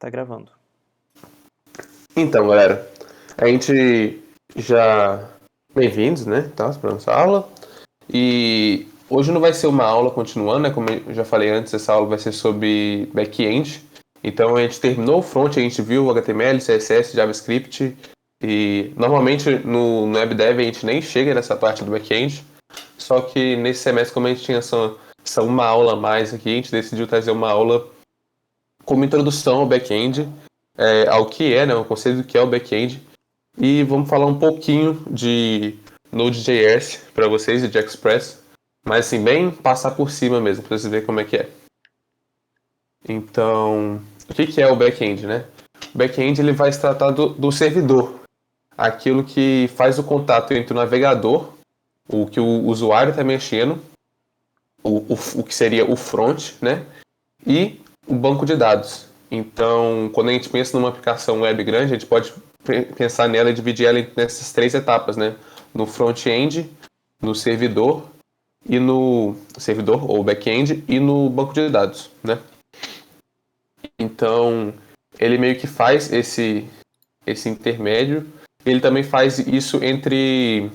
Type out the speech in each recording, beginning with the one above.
Tá gravando. Então, galera, a gente já... Bem-vindos, né, tá, para nossa aula. E hoje não vai ser uma aula continuando, né, como eu já falei antes, essa aula vai ser sobre back-end. Então, a gente terminou o front, a gente viu o HTML, CSS, JavaScript. E normalmente no WebDev a gente nem chega nessa parte do back-end. Só que nesse semestre, como a gente tinha só uma aula a mais aqui, a gente decidiu trazer uma aula como introdução ao back-end, ao que é, né, o conceito do que é o back-end. E vamos falar um pouquinho de Node.js para vocês e de Express, mas assim, bem passar por cima mesmo, para vocês verem como é que é. Então, o que é o back-end, né? O back-end ele vai se tratar do servidor, aquilo que faz o contato entre o navegador, o que o usuário está mexendo, o que seria o front, né? E o banco de dados. Então, quando a gente pensa numa aplicação web grande, a gente pode pensar nela e dividir ela nessas três etapas, né? No front-end, no servidor e no servidor ou back-end e no banco de dados, né? Então, ele meio que faz esse intermédio. Ele também faz isso entre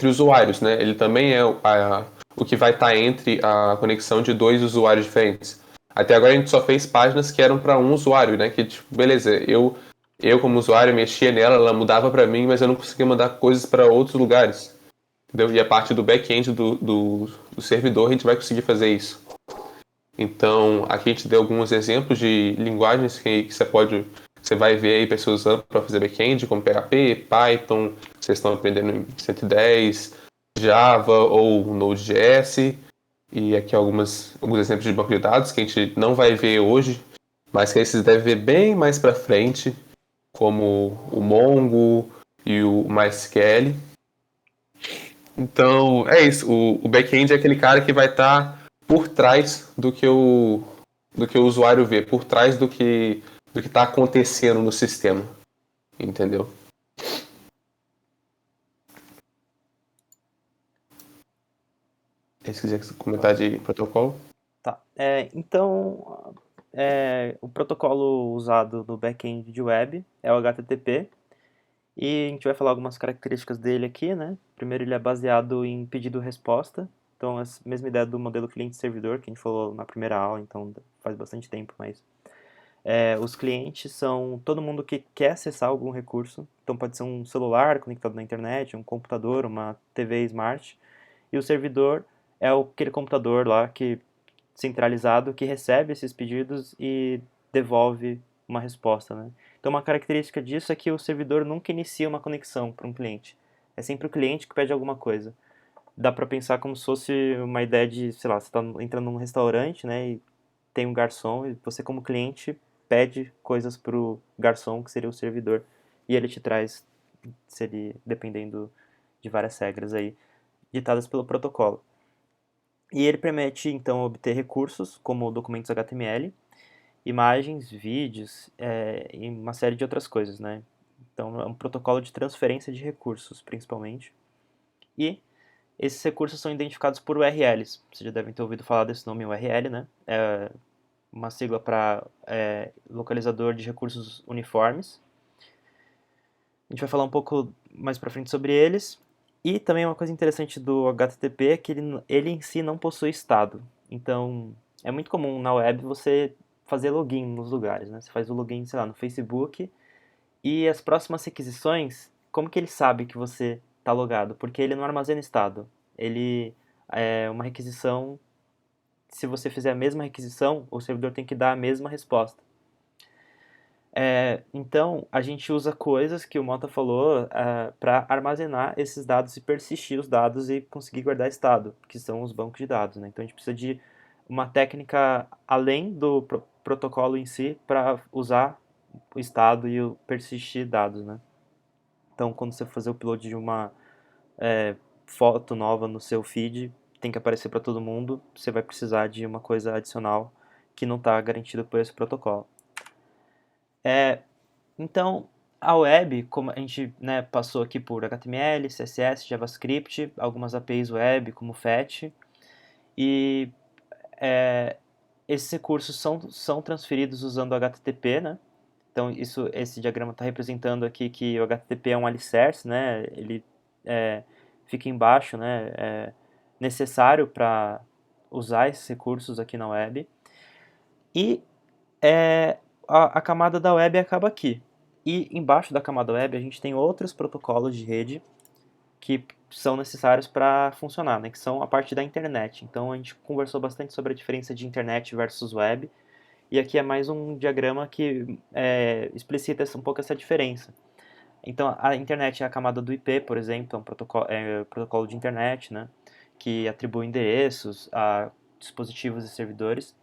usuários, né? Ele também é o que vai estar entre a conexão de dois usuários diferentes. Até agora a gente só fez páginas que eram para um usuário, né? Que, tipo, beleza, eu como usuário mexia nela, ela mudava para mim, mas eu não conseguia mandar coisas para outros lugares. Entendeu? E a parte do back-end do servidor a gente vai conseguir fazer isso. Então, aqui a gente deu alguns exemplos de linguagens que você vai ver aí pessoas usando para fazer back-end, como PHP, Python, vocês estão aprendendo em 110, Java ou Node.js. E aqui alguns exemplos de banco de dados que a gente não vai ver hoje, mas que vocês devem ver bem mais para frente, como o Mongo e o MySQL. Então, é isso. O back-end é aquele cara que vai estar por trás do que o usuário vê, por trás do que está acontecendo no sistema. Entendeu? Se quiser comentar de protocolo. Tá. Então, o protocolo usado no back-end de web é o HTTP. E a gente vai falar algumas características dele aqui, né? Primeiro, ele é baseado em pedido-resposta. Então, a mesma ideia do modelo cliente-servidor que a gente falou na primeira aula, então faz bastante tempo, mas... os clientes são todo mundo que quer acessar algum recurso. Então, pode ser um celular conectado na internet, um computador, uma TV smart. E o servidor é aquele computador lá centralizado que recebe esses pedidos e devolve uma resposta, né? Então, uma característica disso é que o servidor nunca inicia uma conexão para um cliente. É sempre o cliente que pede alguma coisa. Dá para pensar como se fosse uma ideia de, sei lá, você está entrando num restaurante, né, e tem um garçom e você como cliente pede coisas para o garçom, que seria o servidor, e ele te traz, dependendo de várias regras aí, ditadas pelo protocolo. E ele permite, então, obter recursos, como documentos HTML, imagens, vídeos e uma série de outras coisas, né? Então, é um protocolo de transferência de recursos, principalmente. E esses recursos são identificados por URLs. Vocês já devem ter ouvido falar desse nome URL, né? É uma sigla para localizador de recursos uniformes. A gente vai falar um pouco mais para frente sobre eles. E também uma coisa interessante do HTTP é que ele em si não possui estado. Então, é muito comum na web você fazer login nos lugares, né? Você faz o login, sei lá, no Facebook, e as próximas requisições, como que ele sabe que você está logado? Porque ele não armazena estado. Ele é uma requisição, se você fizer a mesma requisição, o servidor tem que dar a mesma resposta. Então, a gente usa coisas que o Mota falou para armazenar esses dados e persistir os dados e conseguir guardar estado, que são os bancos de dados, né? Então, a gente precisa de uma técnica além do protocolo em si para usar o estado e o persistir dados, né? Então, quando você fazer o upload de uma foto nova no seu feed, tem que aparecer para todo mundo, você vai precisar de uma coisa adicional que não está garantida por esse protocolo. Então, a web, como a gente, né, passou aqui por HTML, CSS, JavaScript, algumas APIs web, como Fetch, e esses recursos são transferidos usando HTTP, né? Então, esse diagrama está representando aqui que o HTTP é um alicerce, né? Ele fica embaixo, né? É necessário para usar esses recursos aqui na web. E a camada da web acaba aqui. E embaixo da camada web a gente tem outros protocolos de rede que são necessários para funcionar, né? Que são a parte da internet. Então a gente conversou bastante sobre a diferença de internet versus web. E aqui é mais um diagrama que explicita um pouco essa diferença. Então, a internet é a camada do IP, por exemplo, é um protocolo de internet, né, que atribui endereços a dispositivos e servidores.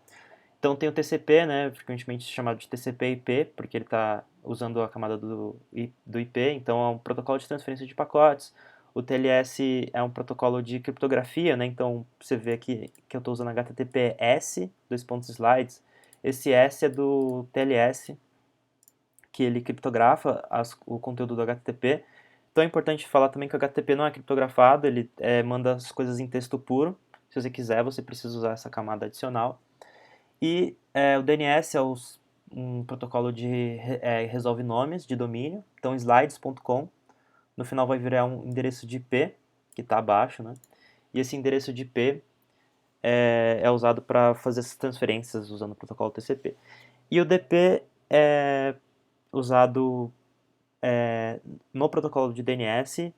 Então, tem o TCP, né, frequentemente chamado de TCP/IP, porque ele está usando a camada do IP, então é um protocolo de transferência de pacotes. O TLS é um protocolo de criptografia, né, então você vê aqui que eu estou usando HTTPS, dois pontos slides. Esse S é do TLS, que ele criptografa o conteúdo do HTTP. Então é importante falar também que o HTTP não é criptografado, ele manda as coisas em texto puro. Se você quiser, você precisa usar essa camada adicional. E o DNS é um protocolo de resolve nomes de domínio. Então slides.com, no final vai virar um endereço de IP, que está abaixo, né? E esse endereço de IP é usado para fazer essas transferências usando o protocolo TCP. E o DP é usado no protocolo de DNS,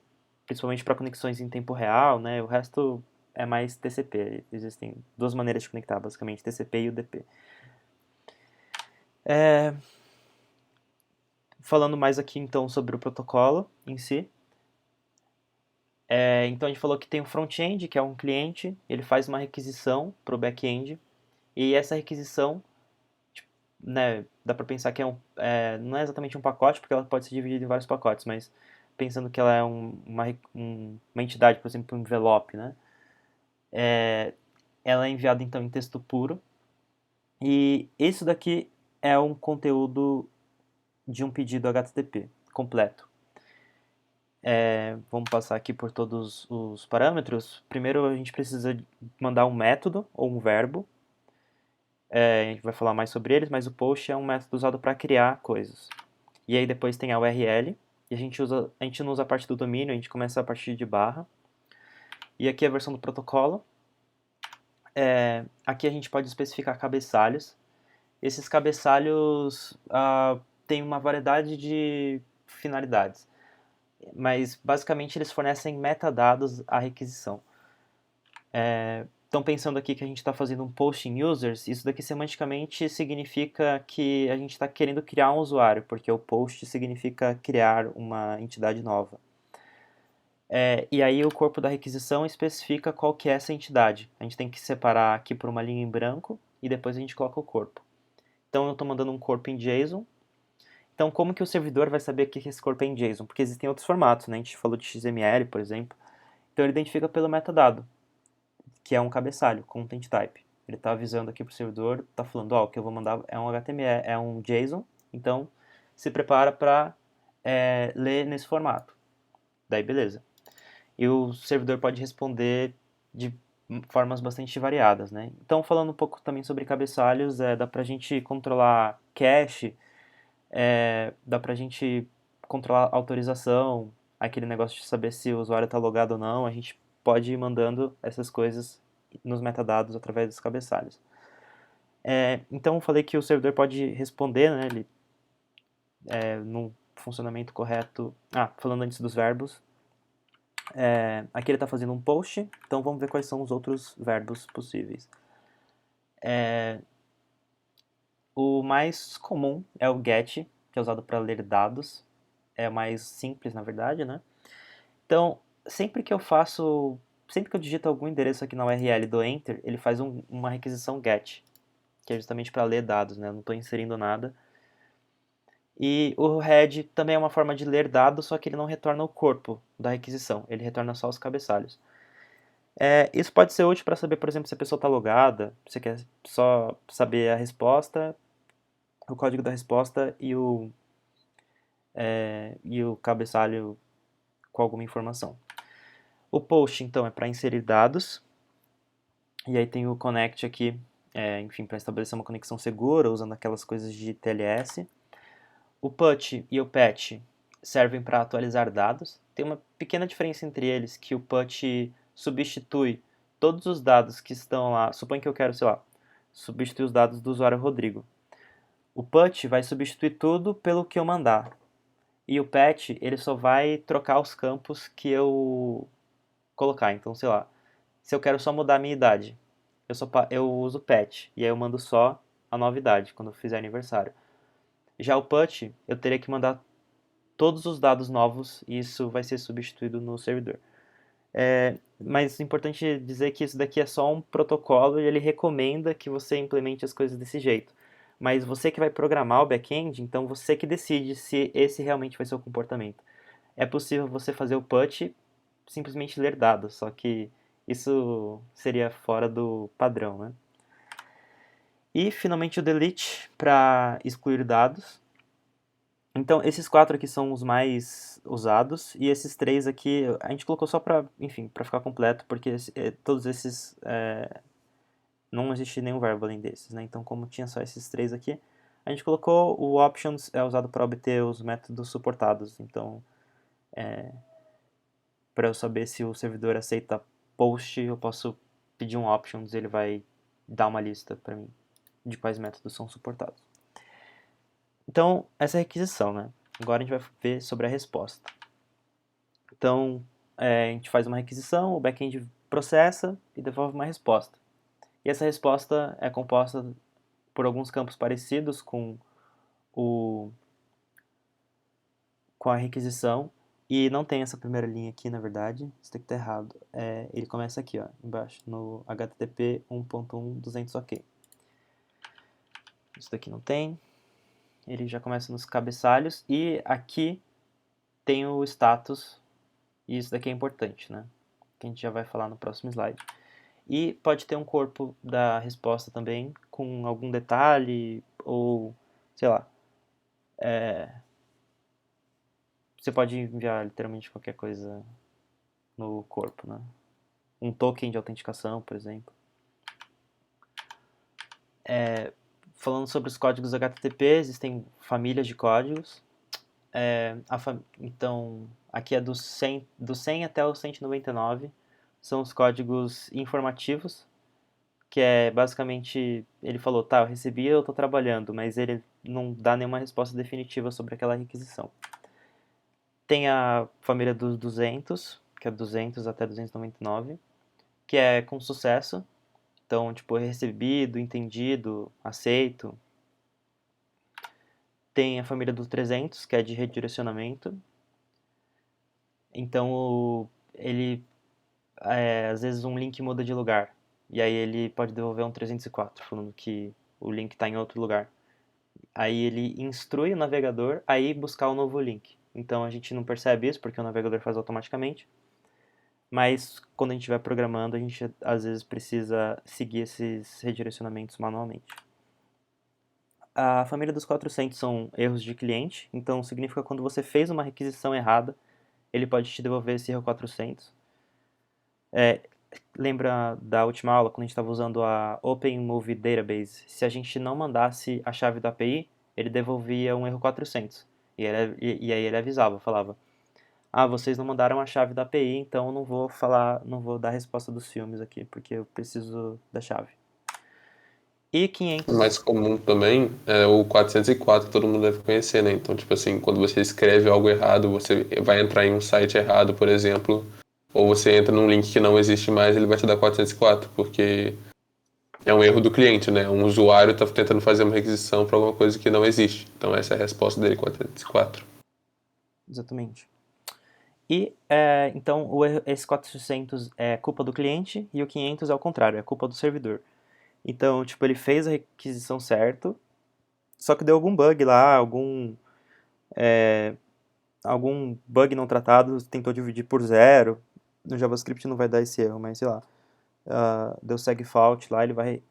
principalmente para conexões em tempo real, né? O resto é mais TCP. Existem duas maneiras de conectar, basicamente, TCP e UDP. Falando mais aqui, então, sobre o protocolo em si. Então, a gente falou que tem o front-end, que é um cliente, ele faz uma requisição para o back-end, e essa requisição, né, dá para pensar que não é exatamente um pacote, porque ela pode ser dividida em vários pacotes, mas pensando que ela é uma entidade, por exemplo, um envelope, né? Ela é enviada então em texto puro, e isso daqui é um conteúdo de um pedido HTTP completo. Vamos passar aqui por todos os parâmetros. Primeiro a gente precisa mandar um método ou um verbo. A gente vai falar mais sobre eles, mas o post é um método usado para criar coisas. E aí depois tem a URL, e a gente não usa a parte do domínio, a gente começa a partir de barra. E aqui é a versão do protocolo. Aqui a gente pode especificar cabeçalhos. Esses cabeçalhos têm uma variedade de finalidades, mas basicamente eles fornecem metadados à requisição. Então, pensando aqui que a gente está fazendo um post em users, isso daqui semanticamente significa que a gente está querendo criar um usuário, porque o post significa criar uma entidade nova. E aí o corpo da requisição especifica qual que é essa entidade. A gente tem que separar aqui por uma linha em branco e depois a gente coloca o corpo. Então eu estou mandando um corpo em JSON. Então como que o servidor vai saber que esse corpo é em JSON? Porque existem outros formatos, né? A gente falou de XML, por exemplo. Então ele identifica pelo metadado, que é um cabeçalho, content type. Ele está avisando aqui para o servidor, está falando, o que eu vou mandar é um HTML, é um JSON, então se prepara para ler nesse formato. Daí beleza. E o servidor pode responder de formas bastante variadas, né? Então, falando um pouco também sobre cabeçalhos, dá pra gente controlar cache, dá pra gente controlar autorização, aquele negócio de saber se o usuário está logado ou não, a gente pode ir mandando essas coisas nos metadados através dos cabeçalhos. Então, eu falei que o servidor pode responder, né, ele, no funcionamento correto. Falando antes dos verbos, aqui ele está fazendo um post, então vamos ver quais são os outros verbos possíveis. O mais comum é o get, que é usado para ler dados. É o mais simples, na verdade, né? Então, sempre que eu digito algum endereço aqui na URL do Enter, ele faz uma requisição get, que é justamente para ler dados, né? Eu não estou inserindo nada. E o head também é uma forma de ler dados, só que ele não retorna o corpo da requisição, ele retorna só os cabeçalhos. Isso pode ser útil para saber, por exemplo, se a pessoa está logada, você quer só saber a resposta, o código da resposta e o cabeçalho com alguma informação. O post, então, é para inserir dados, e aí tem o connect aqui, enfim, para estabelecer uma conexão segura, usando aquelas coisas de TLS. O put e o patch servem para atualizar dados. Tem uma pequena diferença entre eles, que o put substitui todos os dados que estão lá. Suponha que eu quero, sei lá, substituir os dados do usuário Rodrigo. O put vai substituir tudo pelo que eu mandar. E o patch, ele só vai trocar os campos que eu colocar. Então, sei lá, se eu quero só mudar a minha idade, eu uso patch. E aí eu mando só a nova idade, quando eu fizer aniversário. Já o put, eu teria que mandar todos os dados novos e isso vai ser substituído no servidor. Mas é importante dizer que isso daqui é só um protocolo e ele recomenda que você implemente as coisas desse jeito. Mas você que vai programar o back-end, então você que decide se esse realmente vai ser o comportamento. É possível você fazer o put simplesmente ler dados, só que isso seria fora do padrão, né? E finalmente o delete para excluir dados. Então, esses 4 aqui são os mais usados, e esses 3 aqui a gente colocou só para, enfim, para ficar completo, porque todos esses não existe nenhum verbo além desses, né? Então, como tinha só esses 3 aqui, a gente colocou o options é usado para obter os métodos suportados. Então, para eu saber se o servidor aceita post, eu posso pedir um options e ele vai dar uma lista para mim de quais métodos são suportados. Então, essa é a requisição, né? Agora a gente vai ver sobre a resposta. Então, a gente faz uma requisição, o back-end processa e devolve uma resposta. E essa resposta é composta por alguns campos parecidos com a requisição, e não tem essa primeira linha aqui, na verdade, isso tem que estar errado. Ele começa aqui, ó, embaixo, no HTTP 1.1.200 OK. Isso daqui não tem. Ele já começa nos cabeçalhos, e aqui tem o status, e isso daqui é importante, né? Que a gente já vai falar no próximo slide. E pode ter um corpo da resposta também, com algum detalhe, ou, sei lá, você pode enviar literalmente qualquer coisa no corpo, né? Um token de autenticação, por exemplo. Falando sobre os códigos HTTP, existem famílias de códigos. Então, aqui é do 100 até o 199, são os códigos informativos, que é basicamente, ele falou, tá, eu recebi, eu tô trabalhando, mas ele não dá nenhuma resposta definitiva sobre aquela requisição. Tem a família dos 200, que é 200 até 299, que é com sucesso. Então, tipo, recebido, entendido, aceito. Tem a família dos 300, que é de redirecionamento. Então, às vezes um link muda de lugar. E aí ele pode devolver um 304, falando que o link está em outro lugar. Aí ele instrui o navegador a ir buscar o novo link. Então a gente não percebe isso, porque o navegador faz automaticamente. Mas quando a gente estiver programando, a gente às vezes precisa seguir esses redirecionamentos manualmente. A família dos 400 são erros de cliente, então significa que quando você fez uma requisição errada, ele pode te devolver esse erro 400. Lembra da última aula, quando a gente estava usando a Open Movie Database? Se a gente não mandasse a chave da API, ele devolvia um erro 400. E aí ele avisava, falava: ah, vocês não mandaram a chave da API, então eu não vou dar a resposta dos filmes aqui, porque eu preciso da chave. E O mais 500, comum também é o 404, que todo mundo deve conhecer, né? Então, tipo assim, quando você escreve algo errado, você vai entrar em um site errado, por exemplo, ou você entra num link que não existe mais, ele vai te dar 404, porque é um erro do cliente, né? Um usuário está tentando fazer uma requisição para alguma coisa que não existe. Então, essa é a resposta dele, 404. exatamente. E, então, esse 400 é culpa do cliente e o 500 é o contrário, é culpa do servidor. Então, tipo, ele fez a requisição certo, só que deu algum bug lá, algum bug não tratado, tentou dividir por zero. No JavaScript não vai dar esse erro, mas sei lá. Deu segfault lá, ele vai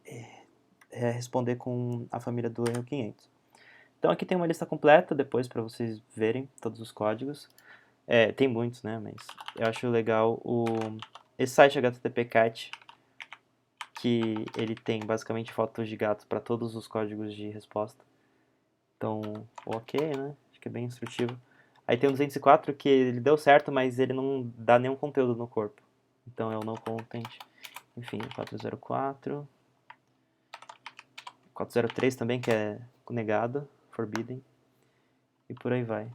responder com a família do erro 500. Então aqui tem uma lista completa depois para vocês verem todos os códigos. Tem muitos, né? Mas eu acho legal esse site HTTP Cat, que ele tem basicamente fotos de gatos para todos os códigos de resposta. Então, ok, né? Acho que é bem instrutivo. Aí tem o 204 que ele deu certo, mas ele não dá nenhum conteúdo no corpo. Então é o no content. Enfim, 404. 403 também, que é negado, forbidden. E por aí vai.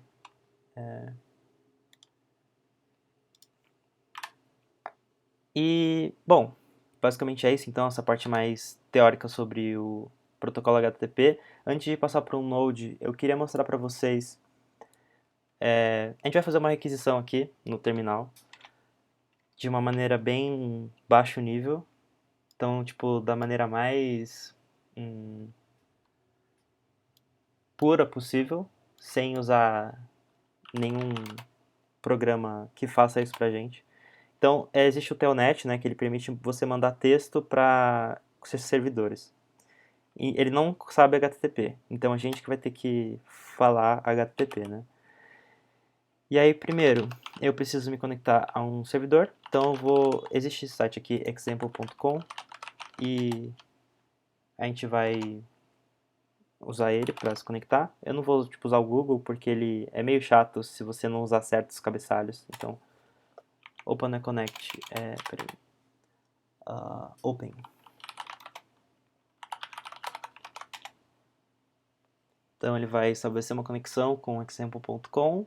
E, bom, basicamente é isso. Então, essa parte mais teórica sobre o protocolo HTTP. Antes de passar para um Node, eu queria mostrar para vocês. A gente vai fazer uma requisição aqui no terminal de uma maneira bem baixo nível. Então, tipo, da maneira mais pura possível, sem usar nenhum programa que faça isso pra gente. Então, existe o Telnet, né, que ele permite você mandar texto para esses servidores. E ele não sabe HTTP, então a gente que vai ter que falar HTTP, né? E aí, primeiro, eu preciso me conectar a um servidor, então eu vou... Existe esse site aqui, example.com, e a gente vai usar ele para se conectar. Eu não vou tipo, usar o Google, porque ele é meio chato se você não usar certos cabeçalhos. Então, Open Connect, peraí, Open. Então ele vai estabelecer uma conexão com example.com.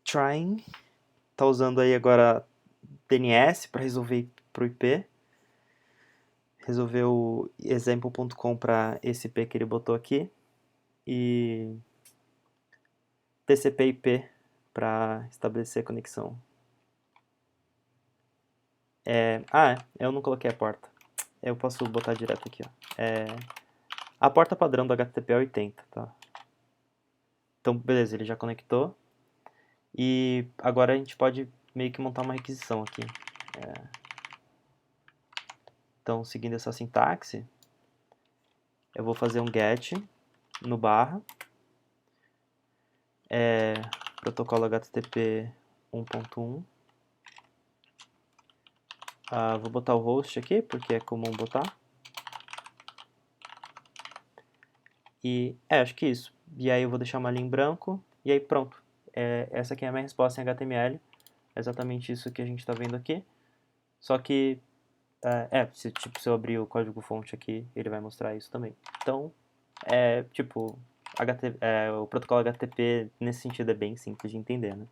Trying. Tá usando aí agora DNS para resolver pro IP. Resolveu o example.com para esse IP que ele botou aqui. E TCP/IP para estabelecer a conexão. Eu não coloquei a porta. Eu posso botar direto aqui, ó. A porta padrão do HTTP é 80, tá? Então, beleza, ele já conectou. E agora a gente pode meio que montar uma requisição aqui. Então, seguindo essa sintaxe, eu vou fazer um get no barra, protocolo HTTP 1.1. Vou botar o host aqui, porque é comum botar. E, acho que isso. E aí eu vou deixar uma linha em branco, e aí pronto. Essa aqui é a minha resposta em HTML. É exatamente isso que a gente está vendo aqui. Só que, se eu abrir o código-fonte aqui, ele vai mostrar isso também. Então, o protocolo HTTP nesse sentido é bem simples de entender, né?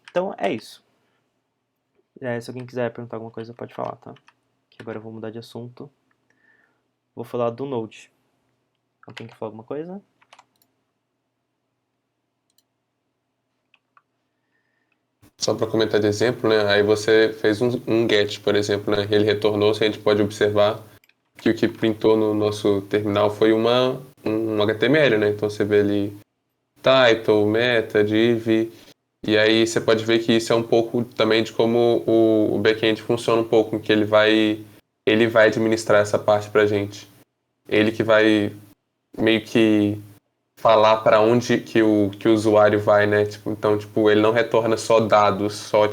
Então, é isso. Se alguém quiser perguntar alguma coisa, pode falar, tá? Que agora eu vou mudar de assunto. Vou falar do Node. Alguém quer falar alguma coisa? Só para comentar de exemplo, né? Aí você fez um get, por exemplo, né? Ele retornou, se a gente pode observar que o que printou no nosso terminal foi um HTML, né? Então você vê ali title, meta, div, e aí você pode ver que isso é um pouco também de como o back-end funciona um pouco, que ele vai administrar essa parte pra gente. Ele que vai meio que falar para onde que o usuário vai, né? Então, ele não retorna só dados, só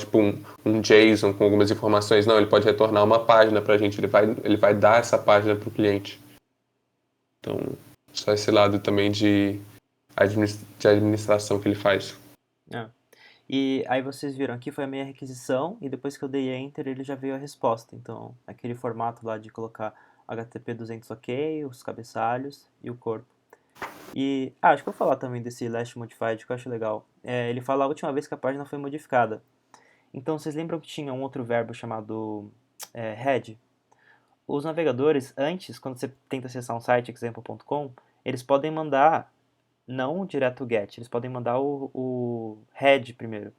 um JSON com algumas informações. Não, ele pode retornar uma página para a gente. Ele vai dar essa página para o cliente. Então, só esse lado também de administração que ele faz. E aí vocês viram, aqui foi a minha requisição, e depois que eu dei Enter, ele já veio a resposta. Então, aquele formato lá de colocar HTTP 200 OK, os cabeçalhos e o corpo. E, acho que eu vou falar também desse Last Modified, que eu acho legal. Ele fala a última vez que a página foi modificada. Então, vocês lembram que tinha um outro verbo chamado head? Os navegadores, antes, quando você tenta acessar um site, example.com, eles podem mandar, não direto o get, eles podem mandar o head primeiro.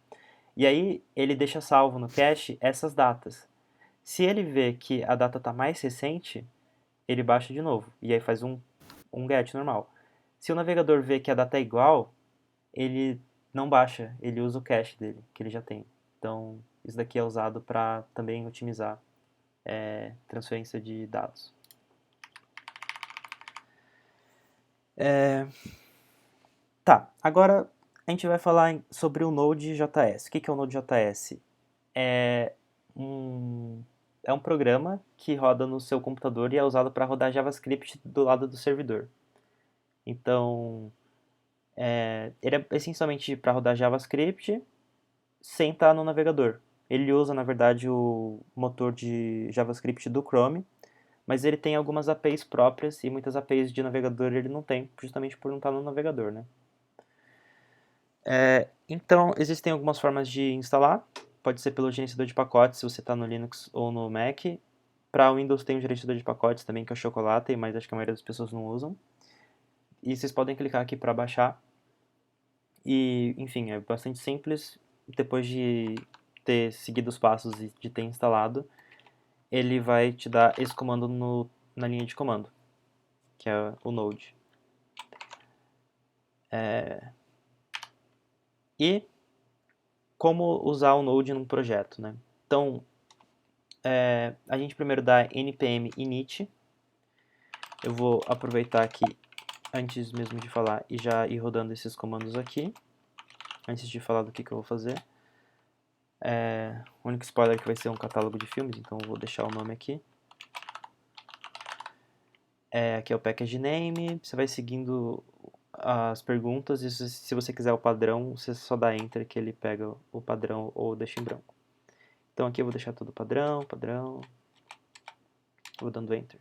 E aí, ele deixa salvo no cache essas datas. Se ele vê que a data está mais recente, ele baixa de novo. E aí faz um get normal. Se o navegador vê que a data é igual, ele não baixa, ele usa o cache dele, que ele já tem. Então, isso daqui é usado para também otimizar transferência de dados. Tá, agora a gente vai falar sobre o Node.js. O que é o Node.js? É um é um programa que roda no seu computador e é usado para rodar JavaScript do lado do servidor. Então, ele é essencialmente para rodar JavaScript sem estar no navegador. Ele usa, na verdade, o motor de JavaScript do Chrome, mas ele tem algumas APIs próprias e muitas APIs de navegador ele não tem, justamente por não estar no navegador, né? Então, existem algumas formas de instalar. Pode ser pelo gerenciador de pacotes, se você está no Linux ou no Mac. Para o Windows tem um gerenciador de pacotes também, que é o Chocolate, mas acho que a maioria das pessoas não usam. E vocês podem clicar aqui para baixar. E, enfim, é bastante simples. Depois de ter seguido os passos e de ter instalado, ele vai te dar esse comando na linha de comando, que é o Node. E como usar o Node num projeto, né? Então, a gente primeiro dá npm init. Eu vou aproveitar aqui, antes mesmo de falar, e já ir rodando esses comandos aqui, antes de falar do que eu vou fazer. O único spoiler é que vai ser um catálogo de filmes, então eu vou deixar o nome aqui. Aqui é o package name, você vai seguindo as perguntas, e se você quiser o padrão, você só dá enter que ele pega o padrão ou deixa em branco. Então aqui eu vou deixar tudo padrão, vou dando enter.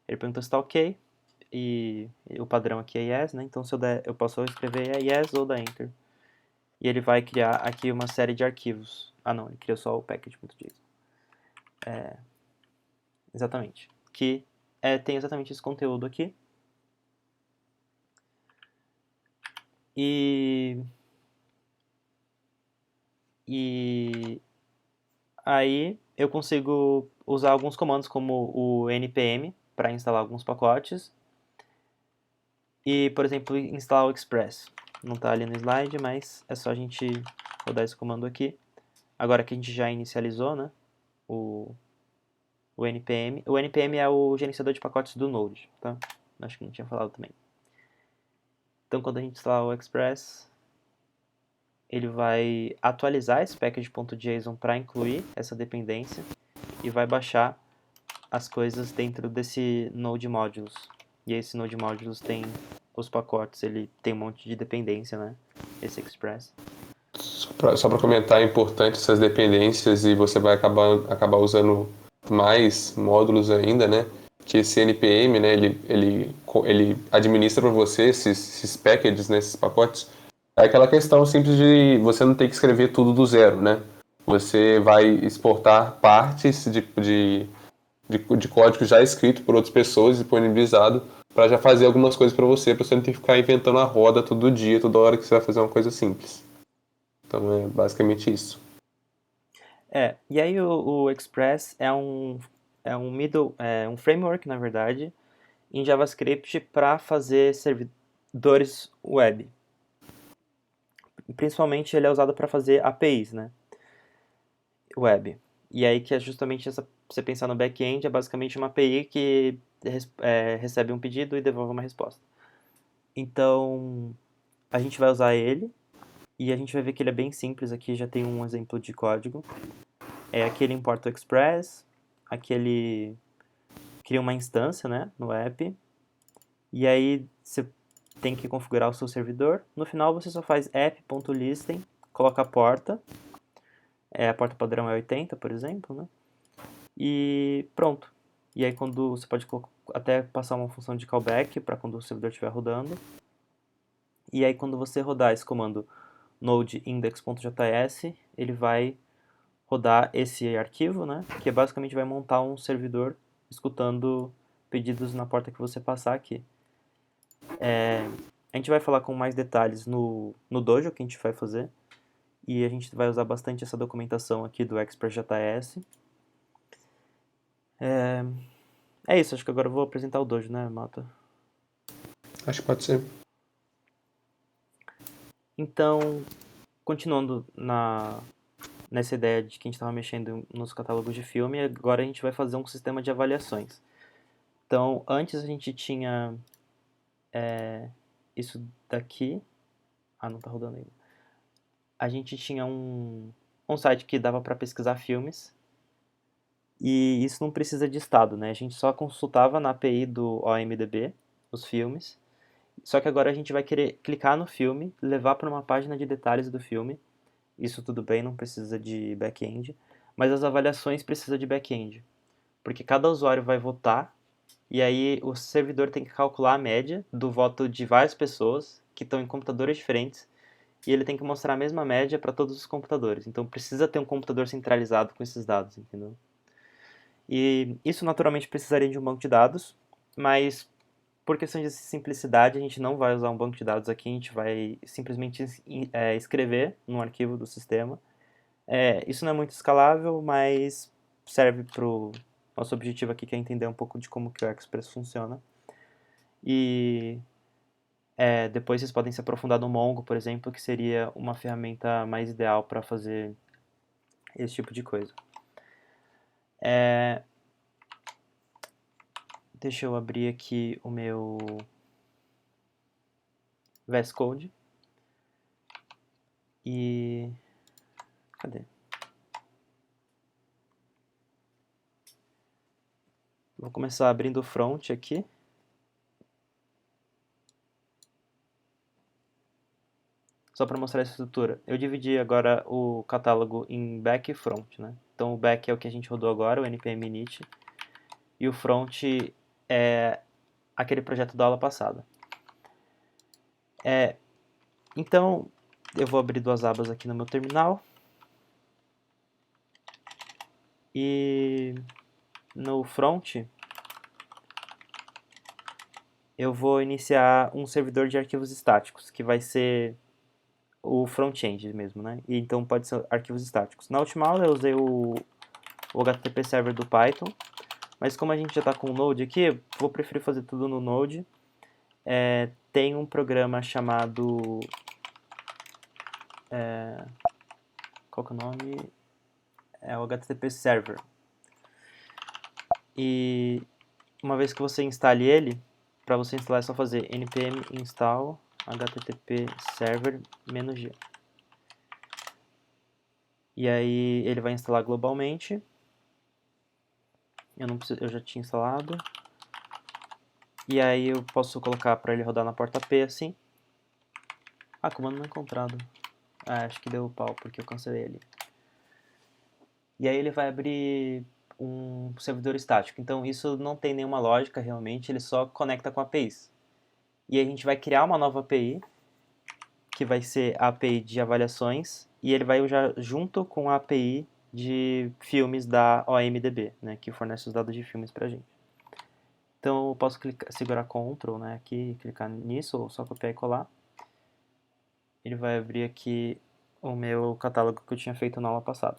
Ele pergunta se está ok, e o padrão aqui é yes, né? Então se eu posso escrever yes ou dar enter. E ele vai criar aqui uma série de arquivos. Ah não, ele criou só o package.json. Exatamente. Que tem exatamente esse conteúdo aqui. E aí eu consigo usar alguns comandos como o npm para instalar alguns pacotes. E, por exemplo, instalar o Express. Não está ali no slide, mas é só a gente rodar esse comando aqui. Agora que a gente já inicializou, né, o npm. O npm é o gerenciador de pacotes do Node, tá? Acho que não tinha falado também. Então, quando a gente instalar o Express, ele vai atualizar esse package.json para incluir essa dependência e vai baixar as coisas dentro desse Node Modules. E esse Node Modules tem os pacotes, ele tem um monte de dependência, né? Esse Express. Só para comentar, é importante essas dependências e você vai acabar usando mais módulos ainda, né? Que esse NPM, né, ele administra para você esses packages, né, esses pacotes. É aquela questão simples de você não ter que escrever tudo do zero, né? Você vai exportar partes de código já escrito por outras pessoas, disponibilizado, para já fazer algumas coisas para você não ter que ficar inventando a roda todo dia, toda hora que você vai fazer uma coisa simples. Então é basicamente isso. E aí o Express é um framework, na verdade, em JavaScript para fazer servidores web. Principalmente ele é usado para fazer APIs, né? Web. E aí que é justamente você pensar no back-end, é basicamente uma API que recebe um pedido e devolve uma resposta. Então, a gente vai usar ele e a gente vai ver que ele é bem simples. Aqui já tem um exemplo de código. Aqui ele importa o Express, aqui ele cria uma instância, né, no app, e aí você tem que configurar o seu servidor. No final você só faz app.listen, coloca a porta, a porta padrão é 80, por exemplo, né, e pronto. E aí quando você pode até passar uma função de callback para quando o servidor estiver rodando. E aí quando você rodar esse comando node index.js, ele vai rodar esse arquivo, né, que basicamente vai montar um servidor escutando pedidos na porta que você passar aqui. A gente vai falar com mais detalhes no Dojo que a gente vai fazer, e a gente vai usar bastante essa documentação aqui do Express.js. É isso, acho que agora eu vou apresentar o Dojo, né, Mata? Acho que pode ser. Então, continuando nessa ideia de que a gente estava mexendo nos catálogos de filme, agora a gente vai fazer um sistema de avaliações. Então, antes a gente tinha isso daqui. Ah, não tá rodando ainda. A gente tinha um site que dava para pesquisar filmes. E isso não precisa de estado, né? A gente só consultava na API do OMDB os filmes. Só que agora a gente vai querer clicar no filme, levar para uma página de detalhes do filme. Isso tudo bem, não precisa de back-end. Mas as avaliações precisam de back-end. Porque cada usuário vai votar e aí o servidor tem que calcular a média do voto de várias pessoas que estão em computadores diferentes e ele tem que mostrar a mesma média para todos os computadores. Então precisa ter um computador centralizado com esses dados, entendeu? E isso naturalmente precisaria de um banco de dados, mas por questão de simplicidade a gente não vai usar um banco de dados aqui, a gente vai simplesmente escrever num arquivo do sistema. Isso não é muito escalável, mas serve para o nosso objetivo aqui, que é entender um pouco de como que o Express funciona. E depois vocês podem se aprofundar no Mongo, por exemplo, que seria uma ferramenta mais ideal para fazer esse tipo de coisa. Deixa eu abrir aqui o meu VS Code. E... cadê? Vou começar abrindo o front aqui. Só para mostrar a estrutura. Eu dividi agora o catálogo em back e front, né? Então o back é o que a gente rodou agora, o npm init, e o front é aquele projeto da aula passada. Então, eu vou abrir duas abas aqui no meu terminal. E no front, eu vou iniciar um servidor de arquivos estáticos, que vai ser o front-end mesmo, né? E então pode ser arquivos estáticos. Na última aula eu usei o HTTP Server do Python, mas como a gente já está com o Node aqui, vou preferir fazer tudo no Node. Tem um programa chamado... qual que é o nome? É o HTTP Server. E uma vez que você instale ele, para você instalar é só fazer npm install http server -g. E aí ele vai instalar globalmente. Eu já tinha instalado. E aí eu posso colocar para ele rodar na porta P assim. Comando não encontrado. Acho que deu pau porque eu cancelei ele. E aí ele vai abrir um servidor estático. Então isso não tem nenhuma lógica realmente, ele só conecta com APIs. E aí a gente vai criar uma nova API, que vai ser a API de avaliações, e ele vai usar junto com a API de filmes da OMDB, né, que fornece os dados de filmes pra gente. Então eu posso segurar Ctrl, né, aqui, clicar nisso, ou só copiar e colar. Ele vai abrir aqui o meu catálogo que eu tinha feito na aula passada.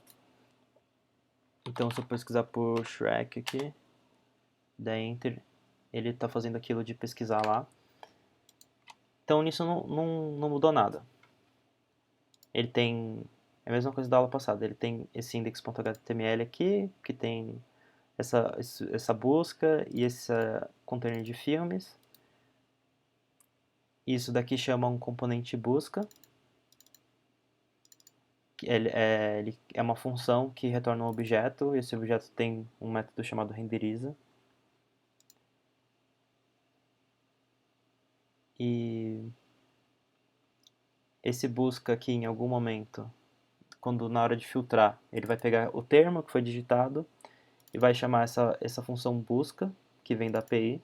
Então se eu pesquisar por Shrek aqui, der Enter, ele está fazendo aquilo de pesquisar lá. Então nisso não mudou nada. Ele tem a mesma coisa da aula passada. Ele tem esse index.html aqui, que tem essa busca e esse container de filmes. Isso daqui chama um componente busca. Ele é uma função que retorna um objeto, e esse objeto tem um método chamado renderiza. E esse busca aqui em algum momento, quando na hora de filtrar, ele vai pegar o termo que foi digitado e vai chamar essa função busca, que vem da API.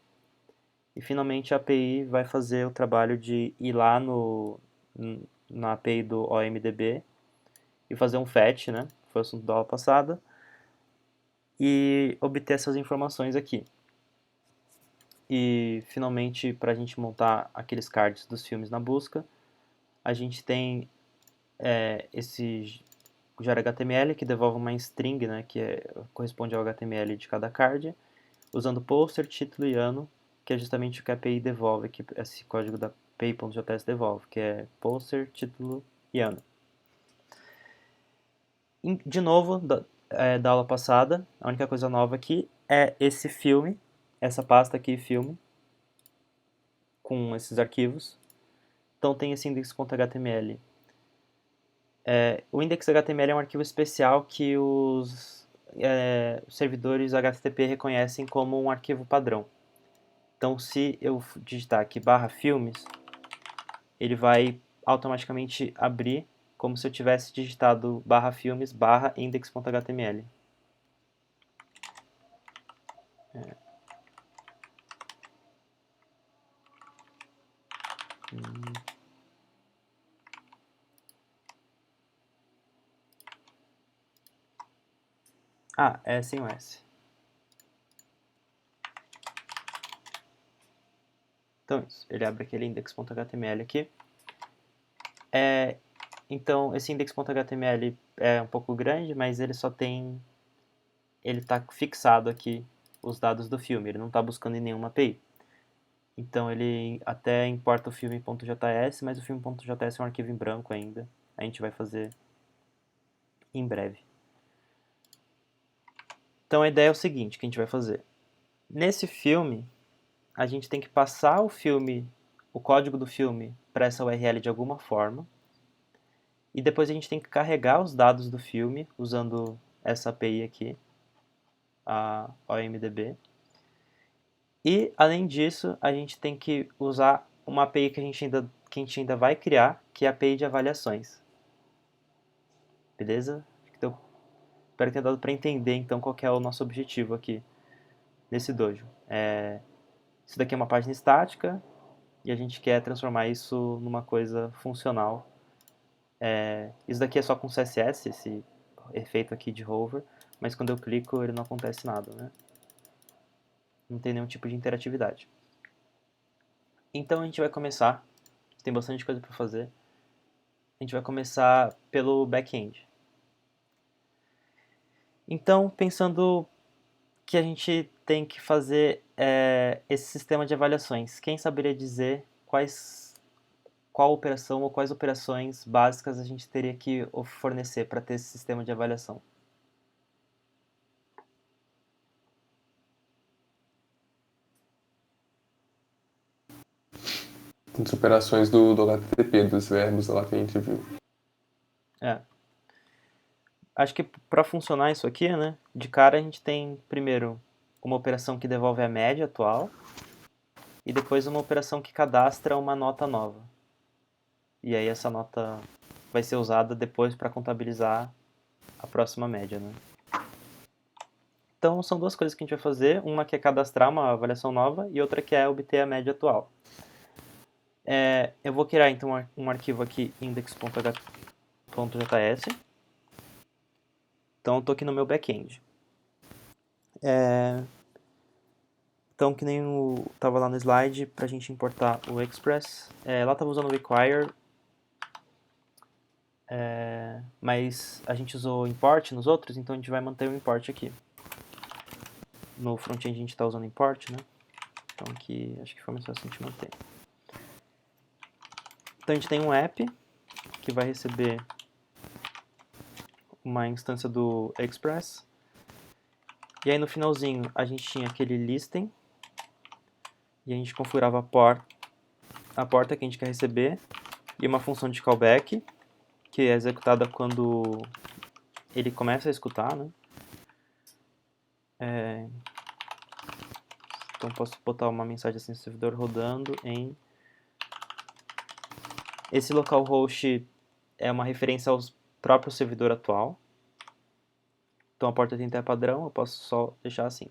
E finalmente a API vai fazer o trabalho de ir lá na API do OMDB e fazer um fetch, né? Foi o assunto da aula passada. E obter essas informações aqui. E finalmente, para a gente montar aqueles cards dos filmes na busca, a gente tem esse gera HTML que devolve uma string, né, que corresponde ao HTML de cada card, usando poster, título e ano, que é justamente o que a API devolve, que esse código da API.js devolve, que é poster, título e ano. De novo, da aula passada, a única coisa nova aqui é esse filme, essa pasta aqui, filme, com esses arquivos. Então tem esse index.html. O index.html é um arquivo especial que os os servidores HTTP reconhecem como um arquivo padrão. Então, se eu digitar aqui /filmes, ele vai automaticamente abrir como se eu tivesse digitado /filmes /index.html. É sem o S. Então, isso. Ele abre aquele index.html aqui. Então, esse index.html é um pouco grande, mas ele só tem... Ele está fixado aqui os dados do filme, ele não está buscando em nenhuma API. Então, ele até importa o filme.js, mas o filme.js é um arquivo em branco ainda. A gente vai fazer em breve. Então, a ideia é o seguinte, que a gente vai fazer. Nesse filme, a gente tem que passar o código do filme para essa URL de alguma forma. E depois a gente tem que carregar os dados do filme usando essa API aqui, a OMDB. E, além disso, a gente tem que usar uma API que a gente ainda vai criar, que é a API de avaliações. Beleza? Então, espero que tenha dado para entender então qual que é o nosso objetivo aqui nesse dojo. Isso daqui é uma página estática e a gente quer transformar isso numa coisa funcional. Isso daqui é só com CSS, esse efeito aqui de hover, mas quando eu clico ele não acontece nada, né? Não tem nenhum tipo de interatividade. Então a gente vai começar, tem bastante coisa para fazer. A gente vai começar pelo back-end. Então, pensando que a gente tem que fazer esse sistema de avaliações, quem saberia dizer qual operação ou quais operações básicas a gente teria que fornecer para ter esse sistema de avaliação? As operações do HTTP, dos verbos lá que a gente viu. Acho que para funcionar isso aqui, né, de cara a gente tem primeiro uma operação que devolve a média atual e depois uma operação que cadastra uma nota nova. E aí essa nota vai ser usada depois para contabilizar a próxima média, né? Então são duas coisas que a gente vai fazer, uma que é cadastrar uma avaliação nova e outra que é obter a média atual. Eu vou criar então um arquivo aqui index.js. Então eu estou aqui no meu back-end. Então, que nem estava lá no slide, para a gente importar o Express. Lá estava usando o Require, mas a gente usou import nos outros, então a gente vai manter o import aqui. No front-end a gente está usando import, né? Então aqui acho que foi mais fácil a gente manter. Então a gente tem um app que vai receber uma instância do Express. E aí no finalzinho a gente tinha aquele listing. E a gente configurava a porta que a gente quer receber. E uma função de callback, que é executada quando ele começa a escutar, né? Então posso botar uma mensagem assim no servidor rodando em... Esse localhost é uma referência ao próprio servidor atual. Então a porta 80 é padrão, eu posso só deixar assim.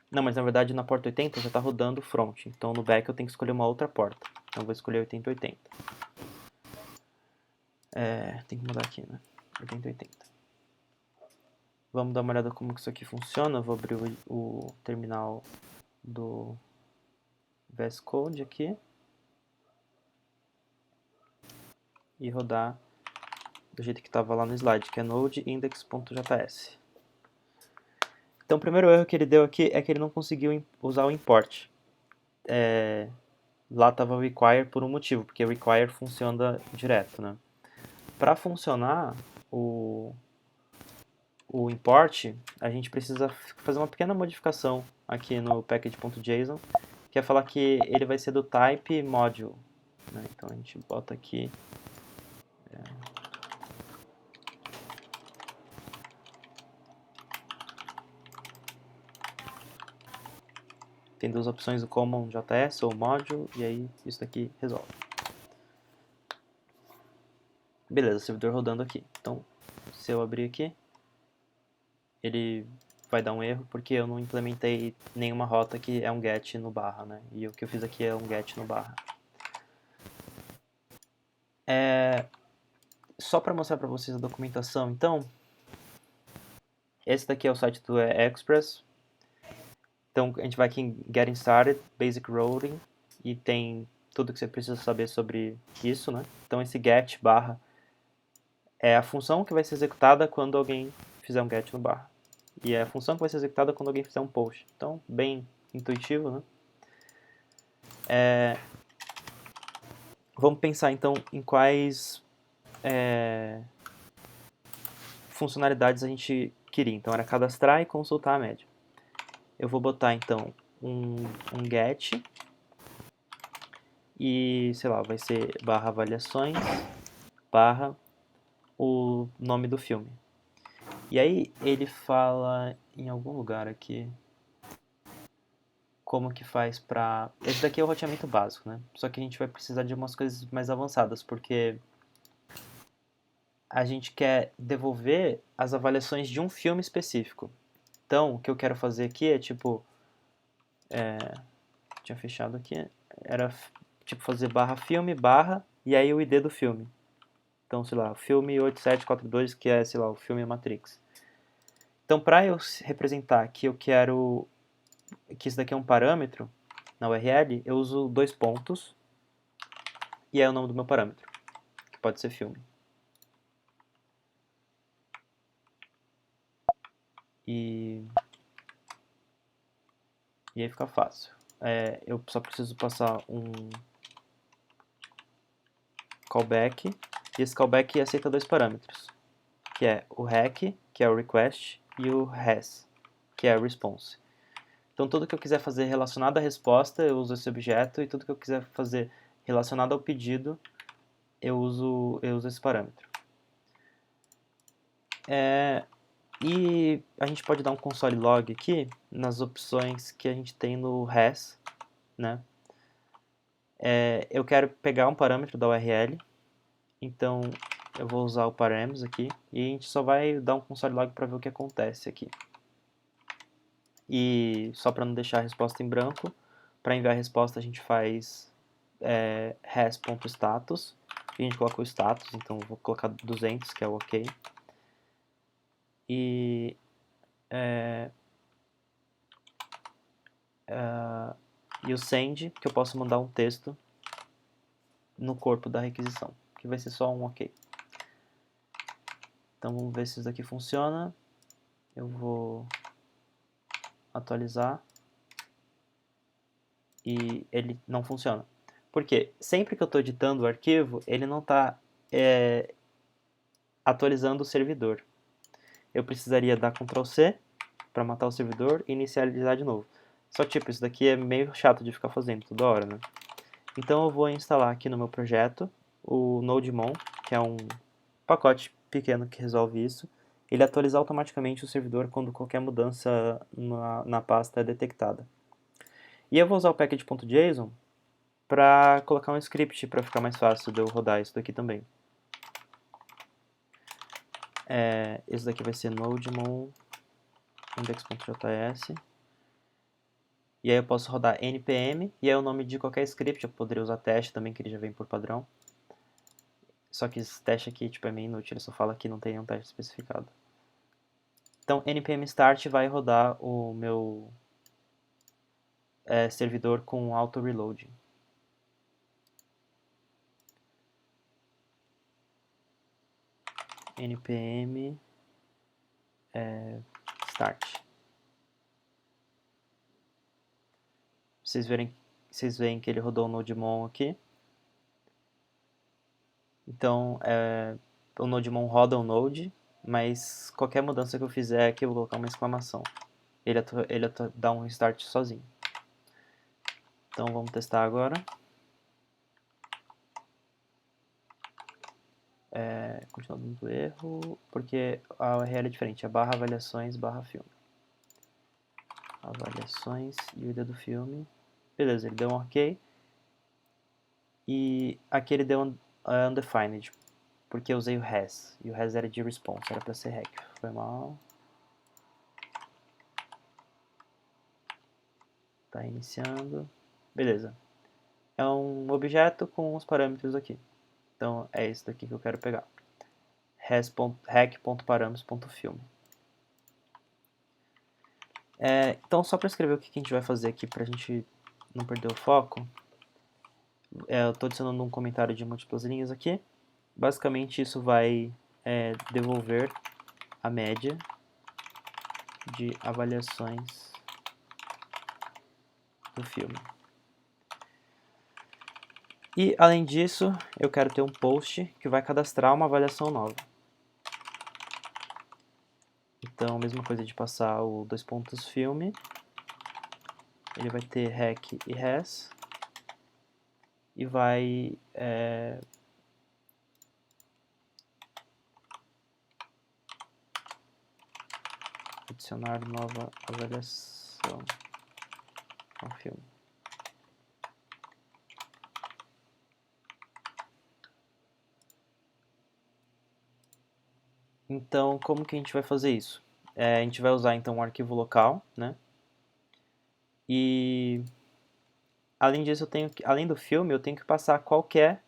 Não, mas na verdade na porta 80 já está rodando o front. Então no back eu tenho que escolher uma outra porta. Então eu vou escolher 8080. Tem que mudar aqui, né? 8080. Vamos dar uma olhada como que isso aqui funciona. Eu vou abrir o terminal do VS Code aqui. E rodar do jeito que estava lá no slide, que é node index.js. Então o primeiro erro que ele deu aqui é que ele não conseguiu usar o import. Lá estava o require por um motivo, porque o require funciona direto, né? Para funcionar o import, a gente precisa fazer uma pequena modificação aqui no package.json, que é falar que ele vai ser do type module, né? Então a gente bota aqui Tem duas opções, o Common JS ou o Module, e aí isso daqui resolve. Beleza, servidor rodando aqui. Então, se eu abrir aqui, ele vai dar um erro porque eu não implementei nenhuma rota que é um get no barra, né? E o que eu fiz aqui é um get no barra. Só para mostrar para vocês a documentação, então, esse daqui é o site do Express. Então, a gente vai aqui em Getting Started, Basic Routing, e tem tudo que você precisa saber sobre isso, né? Então, esse get barra é a função que vai ser executada quando alguém fizer um get no barra. E é a função que vai ser executada quando alguém fizer um post. Então, bem intuitivo, né? Vamos pensar, então, em quais funcionalidades a gente queria. Então, era cadastrar e consultar a média. Eu vou botar, então, um get e, sei lá, vai ser barra avaliações, barra o nome do filme. E aí ele fala em algum lugar aqui como que faz pra... Esse daqui é o roteamento básico, né? Só que a gente vai precisar de umas coisas mais avançadas, porque a gente quer devolver as avaliações de um filme específico. Então, o que eu quero fazer aqui é tipo... tinha fechado aqui. Era tipo fazer barra filme, barra, e aí o ID do filme. Então, sei lá, filme 8742, que é, sei lá, o filme Matrix. Então, para eu representar que eu quero que isso daqui é um parâmetro na URL, eu uso dois pontos e é o nome do meu parâmetro, que pode ser filme. E aí fica fácil. Eu só preciso passar um callback, e esse callback aceita dois parâmetros, que é o REQ, que é o request, e o RES, que é o response. Então, tudo que eu quiser fazer relacionado à resposta, eu uso esse objeto, e tudo que eu quiser fazer relacionado ao pedido, eu uso esse parâmetro. E a gente pode dar um console log aqui nas opções que a gente tem no res, né? Eu quero pegar um parâmetro da URL, então eu vou usar o params aqui e a gente só vai dar um console log para ver o que acontece aqui. E só para não deixar a resposta em branco, para enviar a resposta a gente faz res.status, e a gente coloca o status, então eu vou colocar 200, que é o ok. E o send, que eu posso mandar um texto no corpo da requisição, que vai ser só um ok. Então vamos ver se isso daqui funciona. Eu vou atualizar e ele não funciona. Porque sempre que eu estou editando o arquivo, ele não está atualizando o servidor. Eu precisaria dar Ctrl C para matar o servidor e inicializar de novo. Só tipo, isso daqui é meio chato de ficar fazendo toda hora, né? Então eu vou instalar aqui no meu projeto o NodeMon, que é um pacote pequeno que resolve isso. Ele atualiza automaticamente o servidor quando qualquer mudança na pasta é detectada. E eu vou usar o package.json para colocar um script para ficar mais fácil de eu rodar isso daqui também. Esse daqui vai ser nodemon index.js. E aí eu posso rodar npm, e aí é o nome de qualquer script. Eu poderia usar teste também, que ele já vem por padrão. Só que esse teste aqui tipo, é meio inútil, ele só fala que não tem nenhum teste especificado. Então, npm start vai rodar o meu servidor com auto-reloading. npm start. Vocês veem que ele rodou o nodemon aqui. Então, o nodemon roda o node, mas qualquer mudança que eu fizer aqui, eu vou colocar uma exclamação. Ele dá um restart sozinho. Então, vamos testar agora. Continua dando erro, porque a URL é diferente, é barra avaliações barra filme. avaliações e o ID do filme. Beleza, ele deu um ok. E aqui ele deu um undefined, porque eu usei o has. E o has era de response, era para ser hack. Foi mal. Tá iniciando. Beleza. É um objeto com os parâmetros aqui. Então é esse daqui que eu quero pegar. hack.parâmetros.filme. Então só para escrever o que a gente vai fazer aqui para a gente não perder o foco, eu estou adicionando um comentário de múltiplas linhas aqui. Basicamente isso vai devolver a média de avaliações do filme. E além disso, eu quero ter um post que vai cadastrar uma avaliação nova. Então, mesma coisa de passar o dois pontos filme. Ele vai ter hack e has. E vai adicionar nova avaliação ao filme. Então, como que a gente vai fazer isso? A gente vai usar então um arquivo local, né? E além disso, além do filme, eu tenho que passar qualquer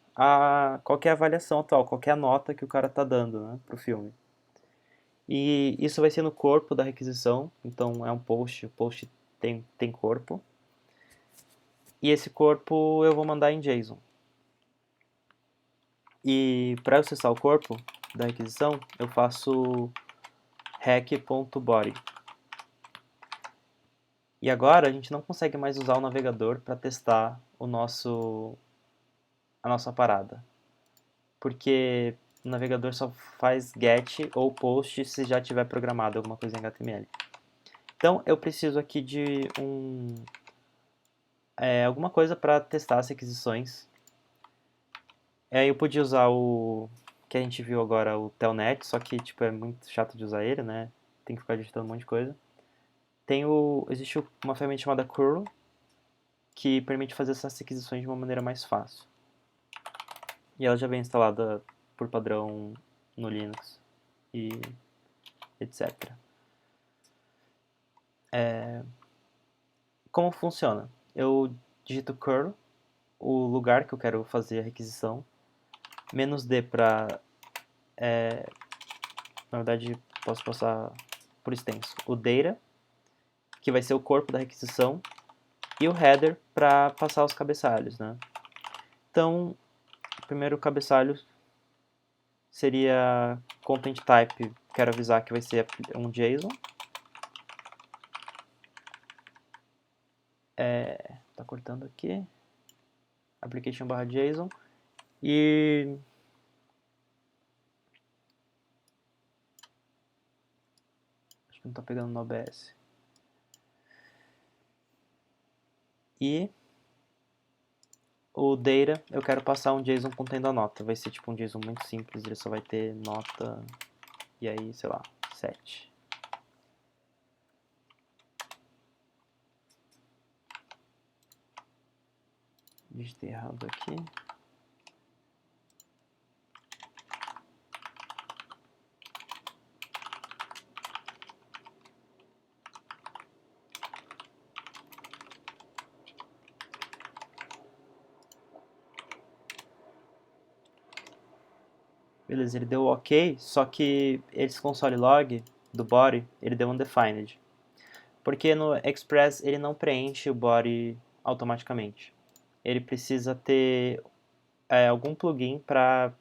avaliação atual, qualquer nota que o cara está dando, né, pro filme. E isso vai ser no corpo da requisição, então é um post, o post tem corpo. E esse corpo eu vou mandar em JSON. E para acessar o corpo da requisição, eu faço hack.body. E agora a gente não consegue mais usar o navegador para testar a nossa parada. Porque o navegador só faz get ou post se já tiver programado alguma coisa em HTML. Então eu preciso aqui de alguma coisa para testar as requisições. Eu podia usar o que a gente viu agora, o Telnet, só que tipo, é muito chato de usar ele, né? Tem que ficar digitando um monte de coisa. Existe uma ferramenta chamada curl, que permite fazer essas requisições de uma maneira mais fácil. E ela já vem instalada por padrão no Linux e etc. Como funciona? Eu digito curl, o lugar que eu quero fazer a requisição, -d para, na verdade, posso passar por extenso, o data, que vai ser o corpo da requisição, e o header para passar os cabeçalhos, né? Então, o primeiro cabeçalho seria content type, quero avisar que vai ser um JSON. Tá cortando aqui. Application/JSON. E acho que não tá pegando no OBS. E o data, eu quero passar um JSON contendo a nota. Vai ser tipo um JSON muito simples, ele só vai ter nota e aí, sei lá, 7. Digitei errado aqui. Beleza, ele deu ok, só que esse console log do body, ele deu undefined. Porque no Express ele não preenche o body automaticamente. Ele precisa ter algum plugin para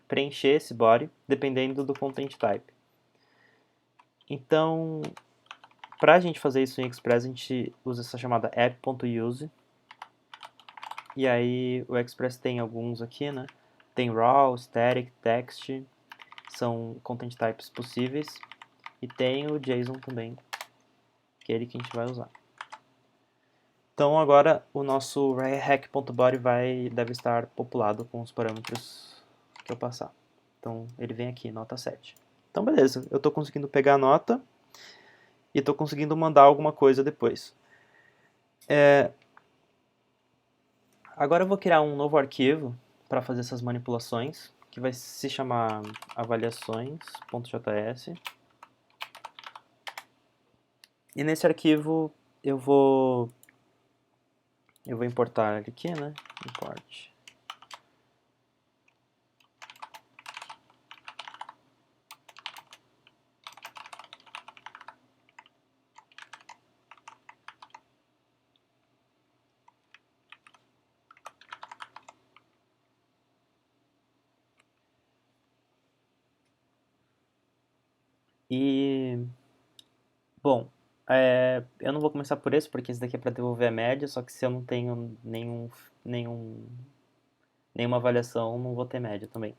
preencher esse body, dependendo do content type. Então, para a gente fazer isso em Express, a gente usa essa chamada app.use. E aí o Express tem alguns aqui, né? Tem raw, static, text, são content types possíveis. E tem o JSON também, que é ele que a gente vai usar. Então agora o nosso hack.body deve estar populado com os parâmetros que eu passar. Então ele vem aqui, nota 7. Então beleza, eu estou conseguindo pegar a nota e estou conseguindo mandar alguma coisa depois. Agora eu vou criar um novo arquivo para fazer essas manipulações, que vai se chamar avaliações.js. E nesse arquivo eu vou importar ele aqui, né? Import. E, bom, eu não vou começar por esse, porque esse daqui é para devolver a média, só que se eu não tenho nenhuma avaliação, não vou ter média também.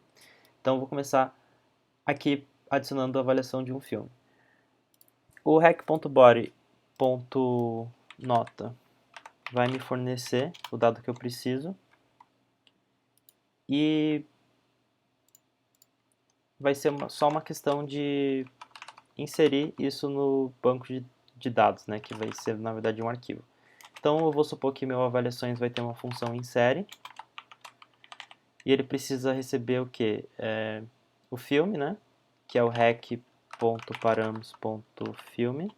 Então eu vou começar aqui adicionando a avaliação de um filme. O rec.body.nota vai me fornecer o dado que eu preciso e vai ser só uma questão de inserir isso no banco de dados, né, que vai ser na verdade um arquivo. Então eu vou supor que meu avaliações vai ter uma função insere e ele precisa receber o que? O filme, né, que é o rec.params.filme,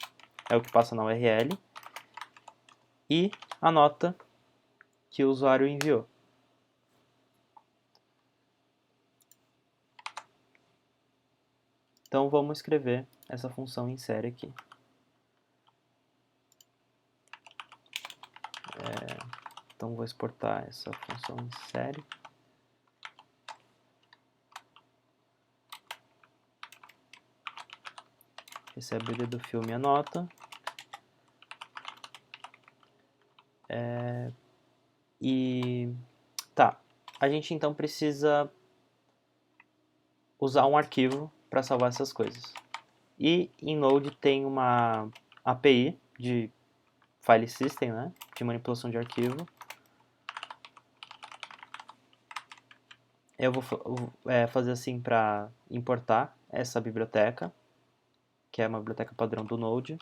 é o que passa na URL, e a nota que o usuário enviou. Então vamos escrever essa função insere aqui. Então vou exportar essa função insere. Recebe o ID do filme e a nota. E tá, a gente então precisa usar um arquivo para salvar essas coisas. E em Node tem uma API de file system, né, de manipulação de arquivo. Eu vou fazer assim para importar essa biblioteca, que é uma biblioteca padrão do Node,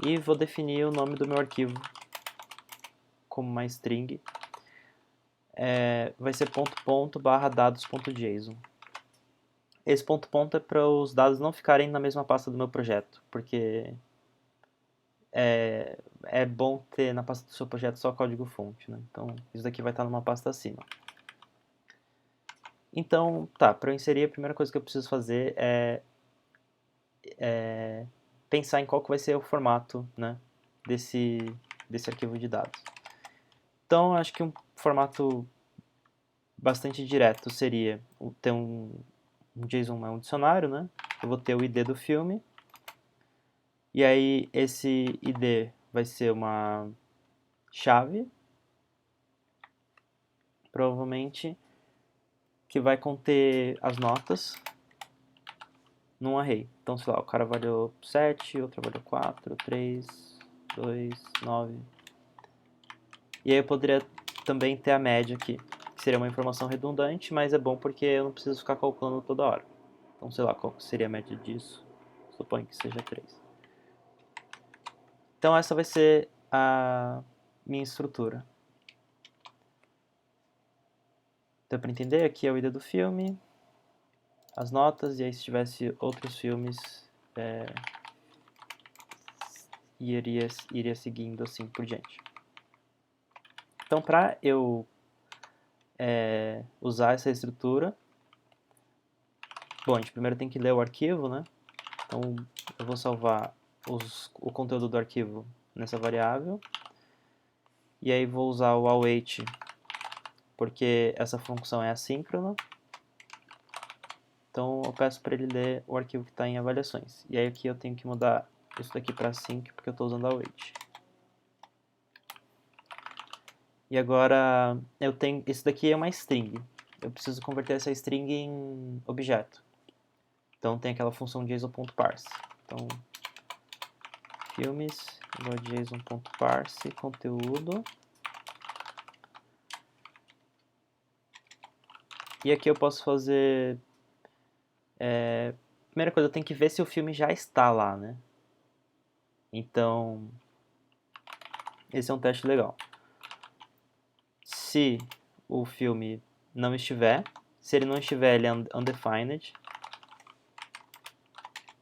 e vou definir o nome do meu arquivo como uma string. Vai ser .dados.json. Esse ponto é para os dados não ficarem na mesma pasta do meu projeto, porque é bom ter na pasta do seu projeto só código-fonte, né? Então, isso daqui vai estar numa pasta acima. Então, tá, para eu inserir, a primeira coisa que eu preciso fazer é pensar em qual que vai ser o formato, né, desse arquivo de dados. Então, acho que um formato bastante direto seria ter um JSON, é um dicionário, né? Eu vou ter o ID do filme, e aí esse ID vai ser uma chave, provavelmente, que vai conter as notas num array. Então, sei lá, o cara avaliou 7, outro avaliou 4, 3, 2, 9. E aí eu poderia também ter a média aqui, que seria uma informação redundante, mas é bom porque eu não preciso ficar calculando toda hora. Então, sei lá, qual seria a média disso? Suponho que seja 3. Então, essa vai ser a minha estrutura. Deu para entender? Aqui é o ID do filme, as notas, e aí se tivesse outros filmes, iria seguindo assim por diante. Então, para eu usar essa estrutura, bom, a gente primeiro tem que ler o arquivo, né? Então, eu vou salvar o conteúdo do arquivo nessa variável. E aí vou usar o await, porque essa função é assíncrona. Então, eu peço para ele ler o arquivo que está em avaliações. E aí aqui eu tenho que mudar isso daqui para async, porque eu estou usando await. E agora, eu tenho, esse daqui é uma string. Eu preciso converter essa string em objeto. Então, tem aquela função JSON.parse. Então, filmes, JSON.parse, conteúdo. E aqui eu posso fazer... primeira coisa, eu tenho que ver se o filme já está lá, né? Então, esse é um teste legal. Se o filme não estiver, se ele não estiver, ele é undefined.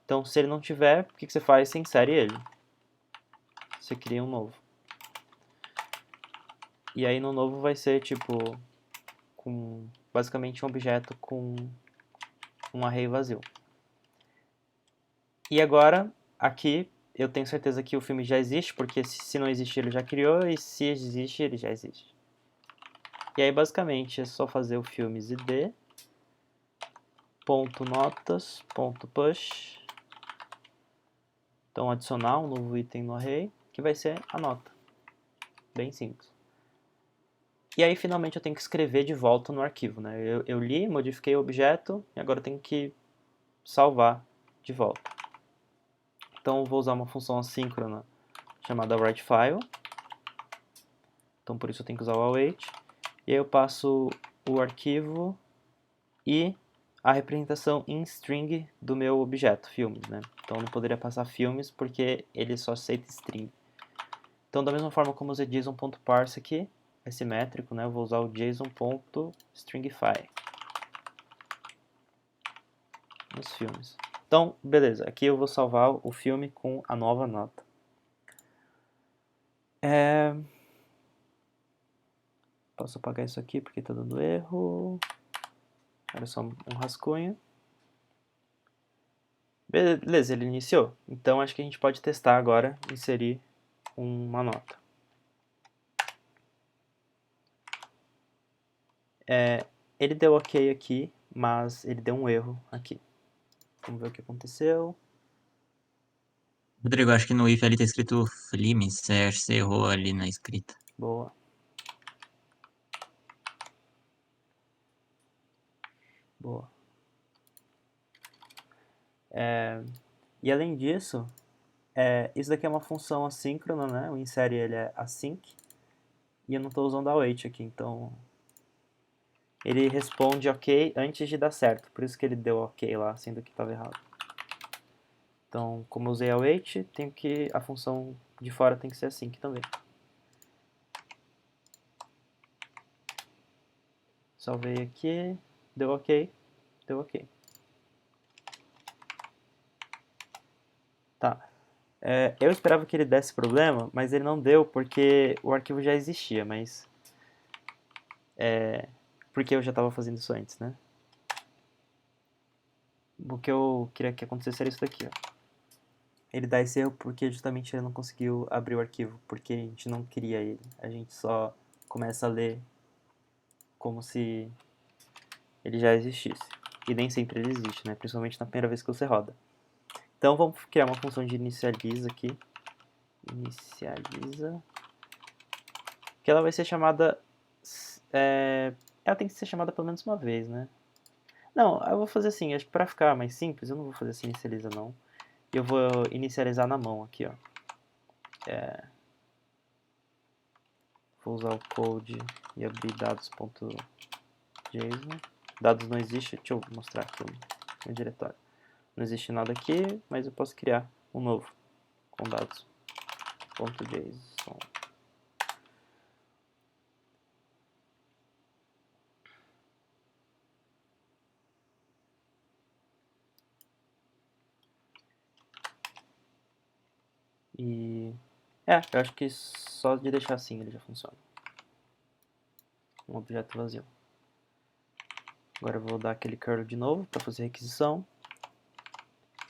Então, se ele não tiver, o que você faz? Você insere ele. Você cria um novo. E aí no novo vai ser tipo com basicamente um objeto com um array vazio. E agora aqui eu tenho certeza que o filme já existe, porque se não existe ele já criou, e se existe ele já existe. E aí basicamente é só fazer o filme zd ponto notas ponto push, então adicionar um novo item no array que vai ser a nota, bem simples. E aí finalmente eu tenho que escrever de volta no arquivo, né? Eu li, modifiquei o objeto e agora eu tenho que salvar de volta. Então eu vou usar uma função assíncrona chamada writeFile. Então por isso eu tenho que usar o await. E aí eu passo o arquivo e a representação em string do meu objeto, filmes, né? Então eu não poderia passar filmes porque ele só aceita string. Então da mesma forma como eu usei JSON.parse aqui, é simétrico, né? Eu vou usar o JSON.stringify nos filmes. Então, beleza, aqui eu vou salvar o filme com a nova nota. Posso apagar isso aqui porque está dando erro. Era só um rascunho. Beleza, ele iniciou. Então acho que a gente pode testar agora, inserir uma nota. Ele deu ok aqui, mas ele deu um erro aqui. Vamos ver o que aconteceu. Rodrigo, acho que no if ali tá escrito Flimes, acho que você errou ali na escrita. Boa. Boa. E além disso, isso daqui é uma função assíncrona, né? O insere ele é async. E eu não estou usando await aqui, então ele responde ok antes de dar certo. Por isso que ele deu ok lá, sendo que estava errado. Então, como eu usei await, a função de fora tem que ser async também. Salvei aqui, deu ok, deu ok. Tá. Eu esperava que ele desse problema, mas ele não deu porque o arquivo já existia, mas... porque eu já estava fazendo isso antes, né? O que eu queria que acontecesse era isso daqui, ó. Ele dá esse erro porque justamente ele não conseguiu abrir o arquivo, porque a gente não queria ele. A gente só começa a ler como se ele já existisse. E nem sempre ele existe, né? Principalmente na primeira vez que você roda. Então vamos criar uma função de inicializa aqui. Inicializa. Que ela vai ser chamada... ela tem que ser chamada pelo menos uma vez, né? Não, eu vou fazer assim, acho que pra ficar mais simples, eu não vou fazer assim inicializa não. Eu vou inicializar na mão aqui, ó. Vou usar o code e abrir dados.json. Dados não existe, deixa eu mostrar aqui o diretório. Não existe nada aqui, mas eu posso criar um novo com dados.json. E eu acho que só de deixar assim ele já funciona. Um objeto vazio. Agora eu vou dar aquele curl de novo para fazer requisição.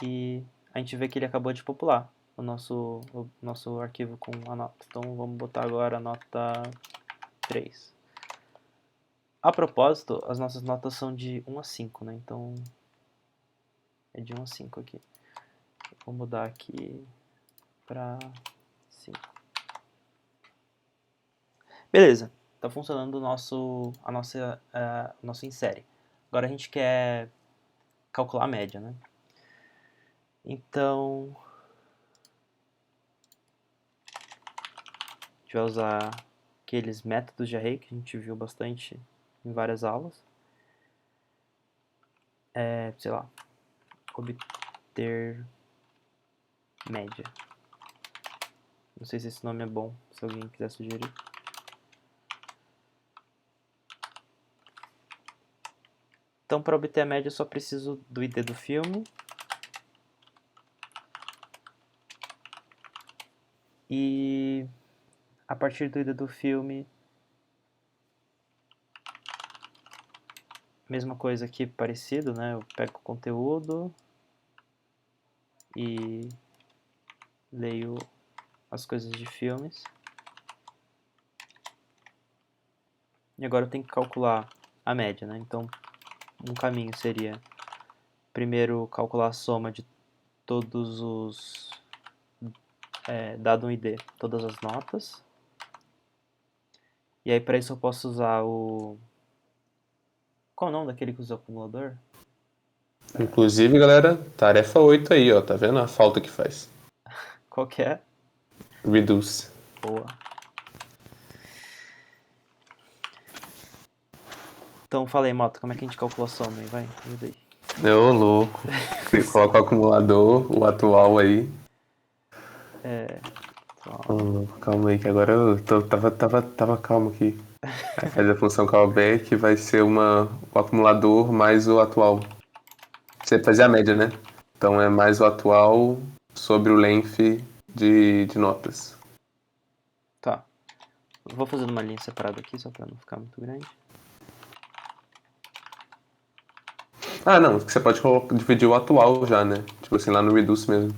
E a gente vê que ele acabou de popular o nosso arquivo com a nota. Então vamos botar agora a nota 3. A propósito, as nossas notas são de 1 a 5, né? Então é de 1 a 5 aqui. Vou mudar aqui para 5. Beleza, está funcionando o nosso insere. Agora a gente quer calcular a média, né? Então a gente vai usar aqueles métodos de array que a gente viu bastante em várias aulas. Sei lá, obter média. Não sei se esse nome é bom, se alguém quiser sugerir. Então, para obter a média, eu só preciso do ID do filme. E a partir do ID do filme, mesma coisa aqui, parecido, né? Eu pego o conteúdo e leio as coisas de filmes. E agora eu tenho que calcular a média, né? Então, um caminho seria primeiro calcular a soma de todos os... dado um ID, todas as notas. E aí para isso eu posso usar o... Qual é o nome daquele que usa o acumulador? Inclusive, galera, tarefa 8 aí, ó. Tá vendo a falta que faz? Qual que é? Reduce. Boa. Então falei, Mota, como é que a gente calcula a soma aí? Vai, ajuda aí. Ô, louco. Você coloca o acumulador, o atual aí. Ô, louco, calma aí, que agora eu tava calmo aqui. Aí faz a função callback, vai ser o acumulador mais o atual. Você fazer a média, né? Então é mais o atual sobre o length de notas. Tá. Vou fazendo uma linha separada aqui, só pra não ficar muito grande. Ah, não, você pode dividir o atual já, né? Tipo assim, lá no reduce mesmo.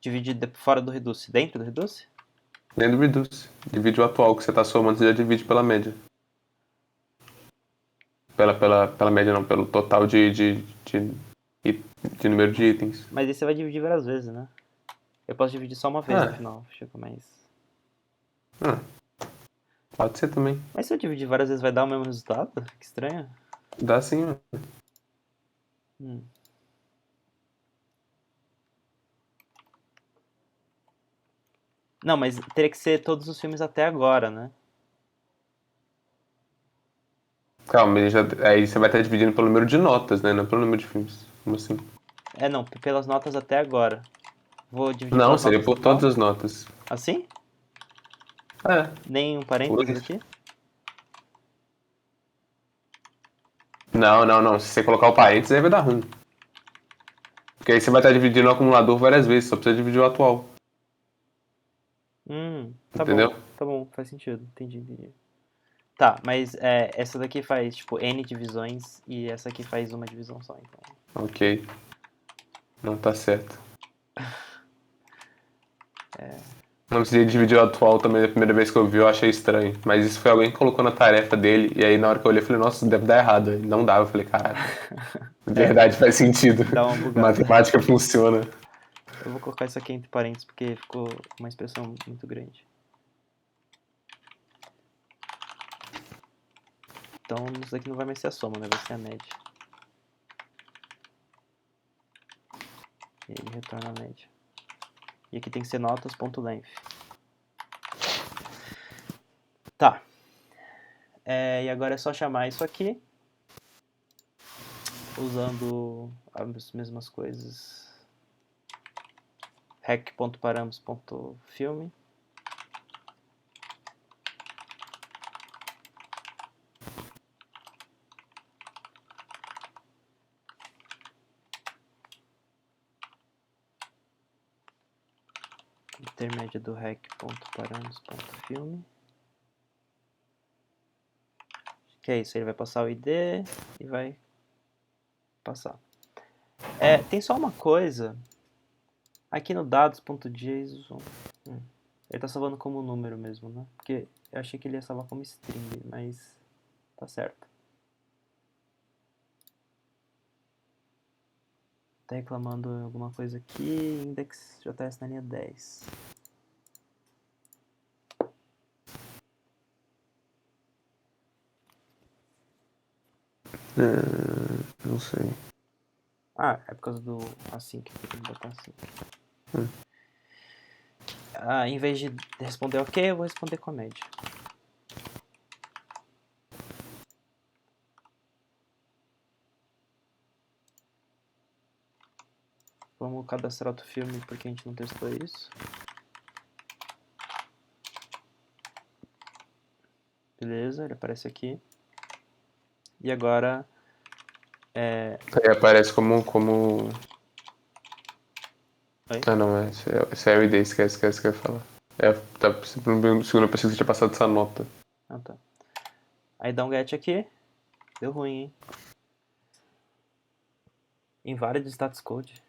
Dividir fora do reduce, dentro do reduce? Dentro do reduce. Divide o atual que você tá somando, você já divide pela média. Pela média não, pelo total de número de itens. Mas aí você vai dividir várias vezes, né? Eu posso dividir só uma vez no Ah, final, fica mais... pode ser também. Mas se eu dividir várias vezes vai dar o mesmo resultado? Que estranho. Dá sim, mano. Hum. Não, mas teria que ser todos os filmes até agora, né? Calma, aí você vai estar dividindo pelo número de notas, né? Não pelo número de filmes. Como assim? Não, pelas notas até agora. Vou dividir Não, pelas seria notas por total? todas as notas. Assim? É. Nem um parênteses aqui? Não. Se você colocar o parênteses, aí vai dar ruim. Porque aí você vai estar dividindo o acumulador várias vezes, só precisa dividir o atual. Entendeu? Tá bom, faz sentido, entendi. Tá, mas essa daqui faz, tipo, N divisões e essa aqui faz uma divisão só, então. Ok. Não tá certo. Não precisei dividir o atual também da primeira vez que eu vi, eu achei estranho. Mas isso foi alguém que colocou na tarefa dele, e aí na hora que eu olhei, eu falei, nossa, isso deve dar errado. E não dava, eu falei, caraca. Verdade, faz sentido. Dá uma bugada. Matemática funciona. Eu vou colocar isso aqui entre parênteses porque ficou uma expressão muito grande. Então isso daqui não vai mais ser a soma, né? Vai ser a média. E ele retorna a média. E aqui tem que ser notas.length. Tá. E agora é só chamar isso aqui. Usando as mesmas coisas. rec.params.filme. Obter média do rec.params.filme. Que é isso, ele vai passar o ID e vai passar. Tem só uma coisa. Aqui no dados.json. Ele tá salvando como número mesmo, né? Porque eu achei que ele ia salvar como string, mas tá certo. Tá reclamando alguma coisa aqui. Index JS na linha 10. Não sei. Ah, é por causa do async. Eu tenho que botar async. Em vez de responder ok, eu vou responder com a média. Vamos cadastrar outro filme porque a gente não testou isso. Beleza, ele aparece aqui. E agora... Aí aparece como... Oi? Ah, não, esse é a ID, esquece que eu ia falar. Tá, por um segundo eu pensei que você tinha passado essa nota. Ah, tá. Aí dá um get aqui. Deu ruim, hein? Invalid status code.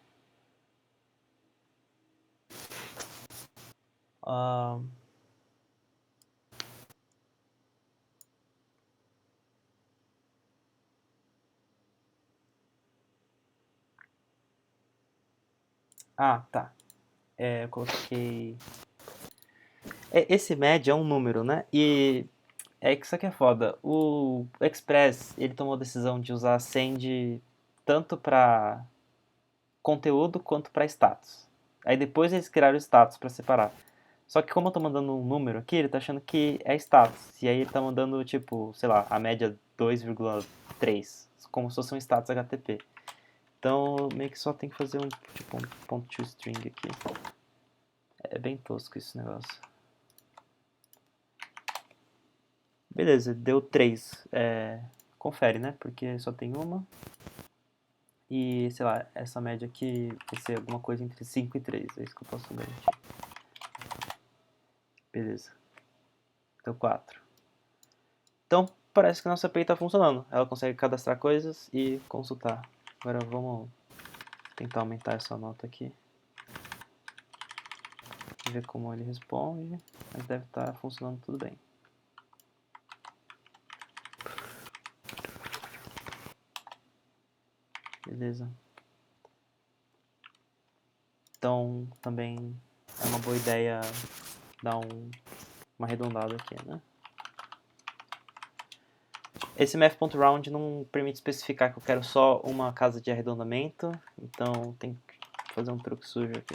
Ah, tá. Eu coloquei... Esse MED é um número, né? E é que isso aqui é foda. O Express, ele tomou a decisão de usar send tanto para conteúdo quanto para status. Aí depois eles criaram o status para separar. Só que como eu tô mandando um número aqui, ele tá achando que é status. E aí ele tá mandando, tipo, sei lá, a média 2,3. Como se fosse um status HTTP. Então, meio que só tem que fazer um, tipo, um ponto toString aqui. É bem tosco esse negócio. Beleza, deu 3. Confere, né? Porque só tem uma. E, sei lá, essa média aqui vai ser alguma coisa entre 5 e 3. É isso que eu posso garantir. Beleza. Deu 4. Então, parece que a nossa API está funcionando. Ela consegue cadastrar coisas e consultar. Agora vamos tentar aumentar essa nota aqui. Ver como ele responde. Mas deve estar funcionando tudo bem. Beleza. Então, também é uma boa ideia dar uma arredondada aqui, né? Esse math.round não permite especificar que eu quero só uma casa de arredondamento, então tem que fazer um truque sujo aqui.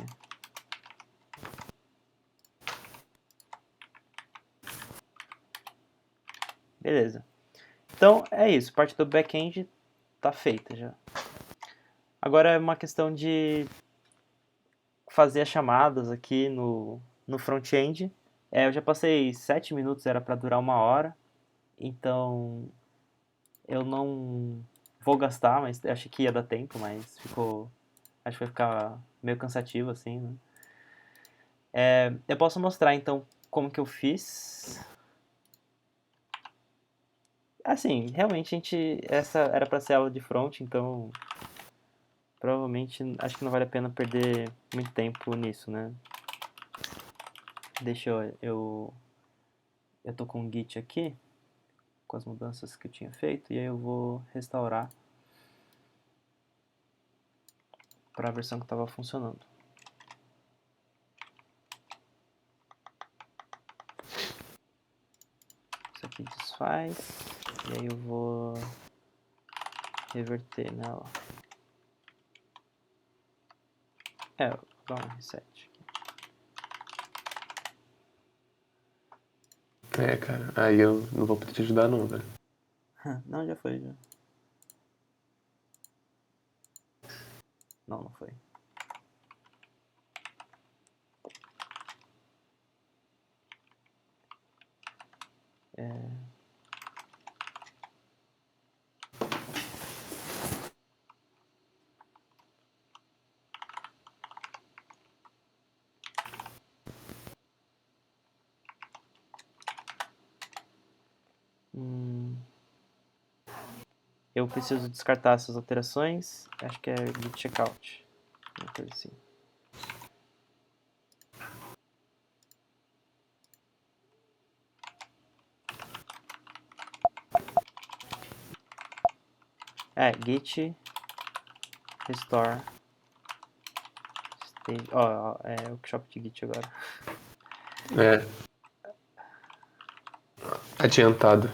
Beleza. Então é isso, parte do back-end tá feita já. Agora é uma questão de fazer as chamadas aqui no front-end. Eu já passei 7 minutos, era para durar 1 hora, então eu não vou gastar, mas achei que ia dar tempo, mas acho que vai ficar meio cansativo assim, né? Eu posso mostrar então como que eu fiz. Assim, realmente essa era para ser aula de front, então provavelmente acho que não vale a pena perder muito tempo nisso, né? Deixa eu tô com o Git aqui, com as mudanças que eu tinha feito, e aí eu vou restaurar para a versão que estava funcionando. Isso aqui desfaz, e aí eu vou reverter nela. Vou dar um reset aqui. Cara, aí eu não vou poder te ajudar não, velho. Não, já foi, já. Não foi. Eu preciso descartar essas alterações. Acho que é git checkout. Uma coisa assim. Git restore stage. É workshop de git agora. Adiantado.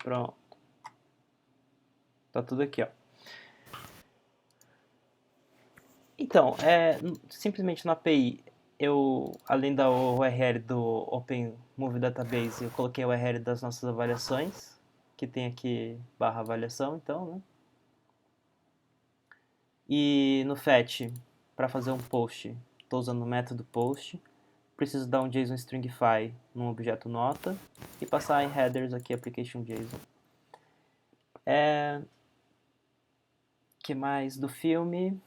Pronto. Tá tudo aqui, ó. Então, simplesmente na API, além da URL do Open Movie Database, eu coloquei a URL das nossas avaliações, que tem aqui barra avaliação, então, né? E no fetch, para fazer um post, estou usando o método post. Preciso dar um JSON stringify num objeto nota e passar em headers aqui application JSON. Que mais do filme?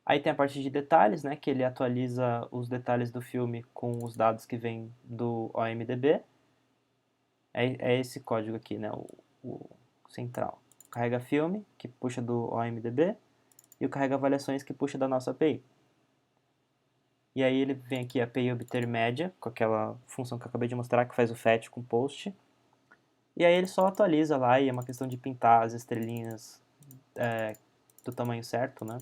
Aí tem a parte de detalhes, né, que ele atualiza os detalhes do filme com os dados que vêm do OMDB. É esse código aqui, né, o central. Carrega filme, que puxa do OMDB, e o carrega avaliações, que puxa da nossa API. E aí ele vem aqui a API obter média, com aquela função que eu acabei de mostrar, que faz o fetch com post. E aí ele só atualiza lá, e é uma questão de pintar as estrelinhas do tamanho certo, né?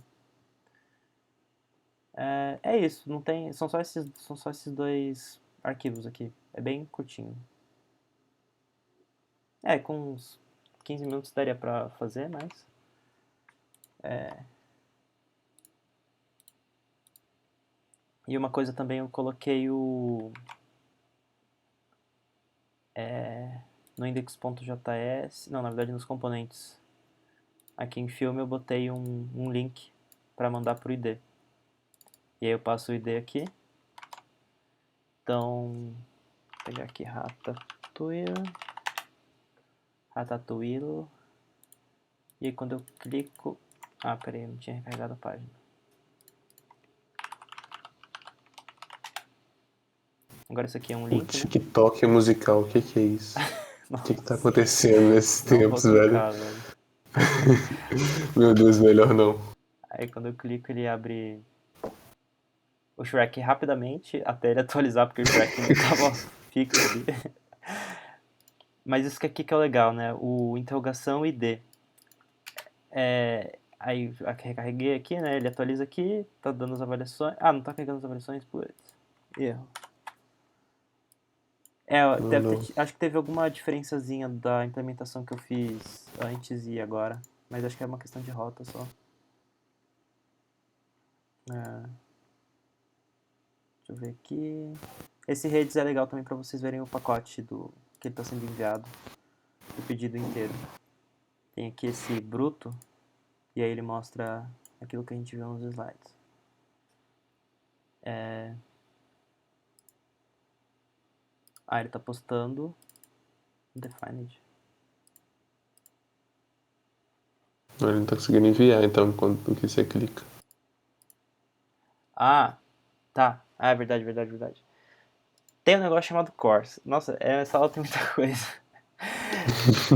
É isso, não tem, são só esses dois arquivos aqui. É bem curtinho. Com uns 15 minutos daria pra fazer, mas... E uma coisa também, eu coloquei no index.js, não, na verdade nos componentes. Aqui em filme eu botei um link para mandar pro ID. E aí eu passo o ID aqui. Então, vou pegar aqui Ratatouille. E aí quando eu clico... Ah, peraí, eu não tinha recarregado a página. Agora isso aqui é um O link, né? TikTok musical, o que é isso? O que tá acontecendo nesses Não tempos, vou velho? clicar, velho. Meu Deus, melhor não. Aí quando eu clico ele abre o Shrek rapidamente, até ele atualizar, porque o Shrek não tava fixo ali. Mas isso aqui que é o legal, né? O interrogação ID. Aí recarreguei aqui, né? Ele atualiza aqui, tá dando as avaliações. Ah, não tá carregando as avaliações? Putz, erro. Não. Acho que teve alguma diferençazinha da implementação que eu fiz antes e agora. Mas acho que é uma questão de rota só. Deixa eu ver aqui. Esse redes é legal também para vocês verem o pacote que ele está sendo enviado. O pedido inteiro. Tem aqui esse bruto. E aí ele mostra aquilo que a gente viu nos slides. Ele está postando undefined. Ele não tá conseguindo enviar, então, quando que você clica. Ah, tá. Ah, é verdade, verdade, verdade. Tem um negócio chamado Course. Nossa, essa aula tem muita coisa.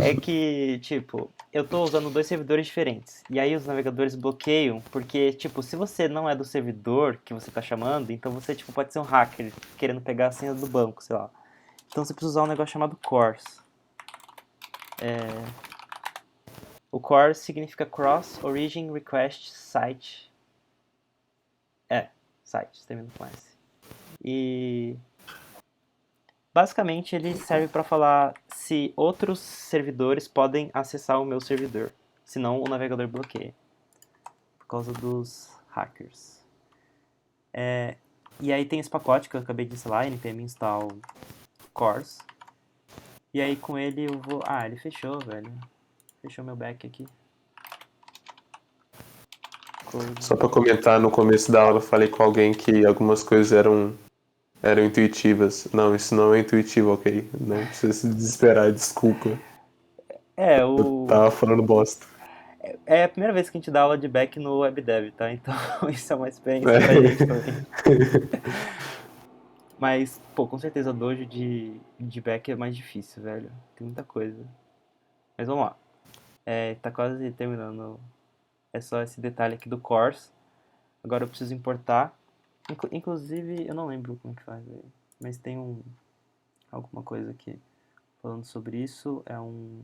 É que, tipo, eu tô usando dois servidores diferentes. E aí os navegadores bloqueiam, porque, tipo, se você não é do servidor que você tá chamando, então você, tipo, pode ser um hacker querendo pegar a senha do banco, sei lá. Então você precisa usar um negócio chamado Course. O Course significa Cross Origin Request Site. Site, termina com S. E basicamente ele serve para falar se outros servidores podem acessar o meu servidor. Senão o navegador bloqueia. Por causa dos hackers. E aí tem esse pacote que eu acabei de instalar, npm install Course. E aí com ele eu vou... Ah, ele fechou, velho. Fechou meu back aqui. Só pra comentar, no começo da aula eu falei com alguém que algumas coisas eram intuitivas. Não, isso não é intuitivo, ok? Não precisa se desesperar, desculpa. Eu tava falando bosta. É a primeira vez que a gente dá aula de back no WebDev, tá? Então isso é uma experiência pra gente também. Mas, pô, com certeza dojo de back é mais difícil, velho. Tem muita coisa. Mas vamos lá. Tá quase terminando. É só esse detalhe aqui do course. Agora eu preciso importar. Inclusive, eu não lembro como que faz, velho. Mas tem alguma coisa aqui falando sobre isso. É um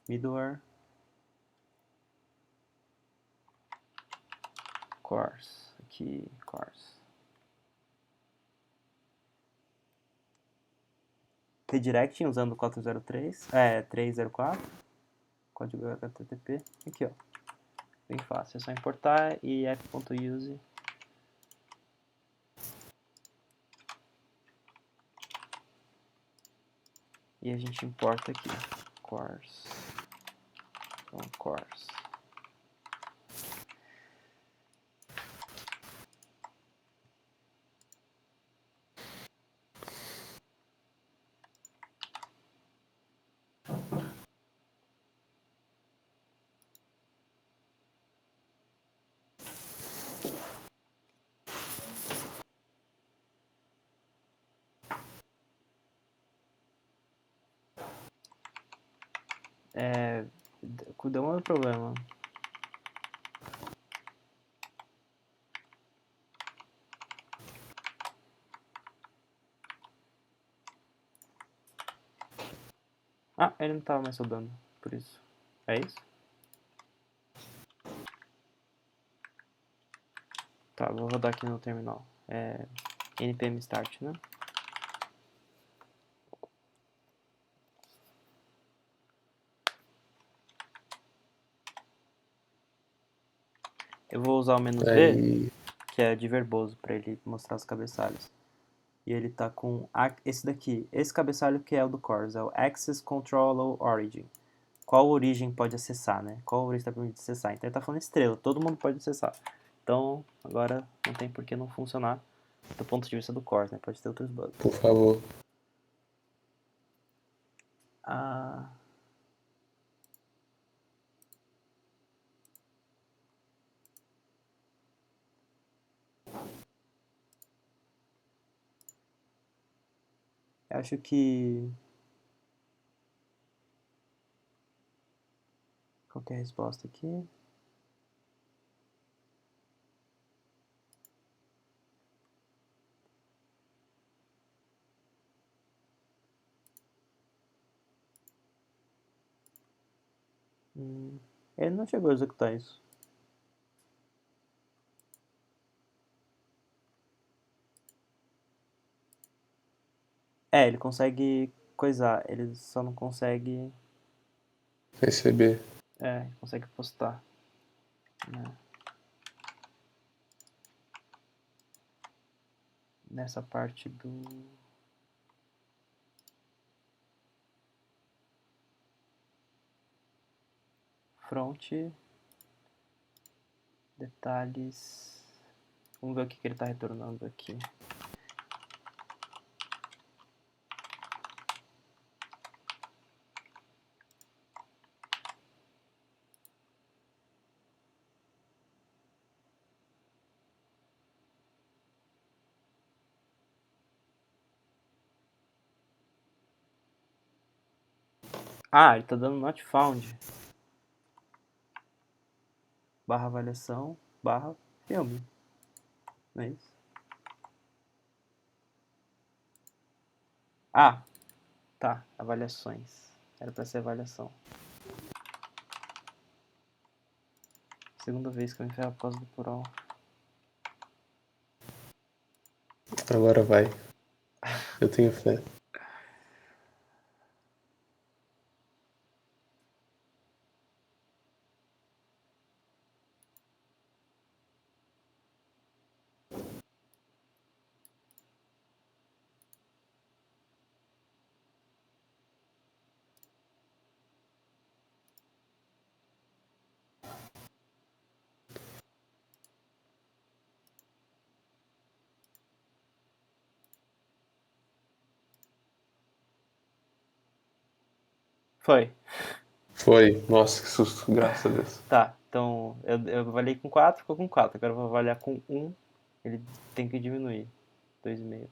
middleware. Course. Aqui, course. Redirecting usando o 403, 304, código HTTP. Aqui, ó. Bem fácil, é só importar e f.use. E a gente importa aqui. Cores. Então, cores. Deu um problema. Ah, ele não tava mais rodando, por isso. É isso? Tá, vou rodar aqui no terminal. npm start, né? Eu vou usar o "-v", Aí, que é de verboso, para ele mostrar os cabeçalhos. E ele tá com esse daqui. Esse cabeçalho que é o do Cores, é o Access Control Origin. Qual origem pode acessar, né? Qual origem está permitido acessar? Então ele tá falando estrela, todo mundo pode acessar. Então, agora não tem por que não funcionar do ponto de vista do Cores, né? Pode ter outros bugs. por favor. Eu acho que... Qual que é a resposta aqui? Ele não chegou a executar isso. Ele consegue coisar, ele só não consegue... Receber. Ele consegue postar. Né? Nessa parte do... front, detalhes, vamos ver o que ele está retornando aqui. Ele está dando not found. Barra avaliação, barra filme. Não é isso? Tá. Avaliações. Era para ser avaliação. Segunda vez que eu me ferro por causa do plural. Agora vai. Eu tenho fé. Foi. Foi. Nossa, que susto. Graças a Deus. Tá, então eu avaliei com 4, ficou com 4. Agora eu vou avaliar com 1. Ele tem que diminuir. 2,5.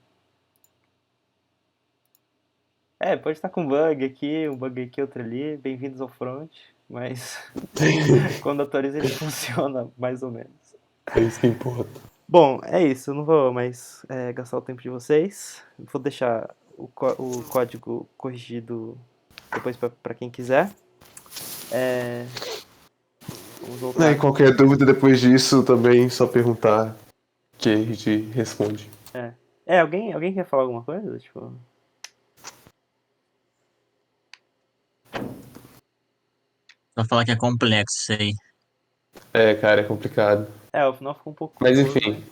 Pode estar com um bug aqui, outro ali. Bem-vindos ao front. Mas quando atualiza ele funciona mais ou menos. É isso que importa. Bom, é isso. Eu não vou mais gastar o tempo de vocês. Vou deixar o código corrigido depois para quem quiser. Vamos voltar. E qualquer dúvida depois disso também só perguntar que a gente responde. Alguém quer falar alguma coisa? Tipo... Só falar que é complexo isso aí. Cara, é complicado. O final ficou um pouco Mas confuso, enfim.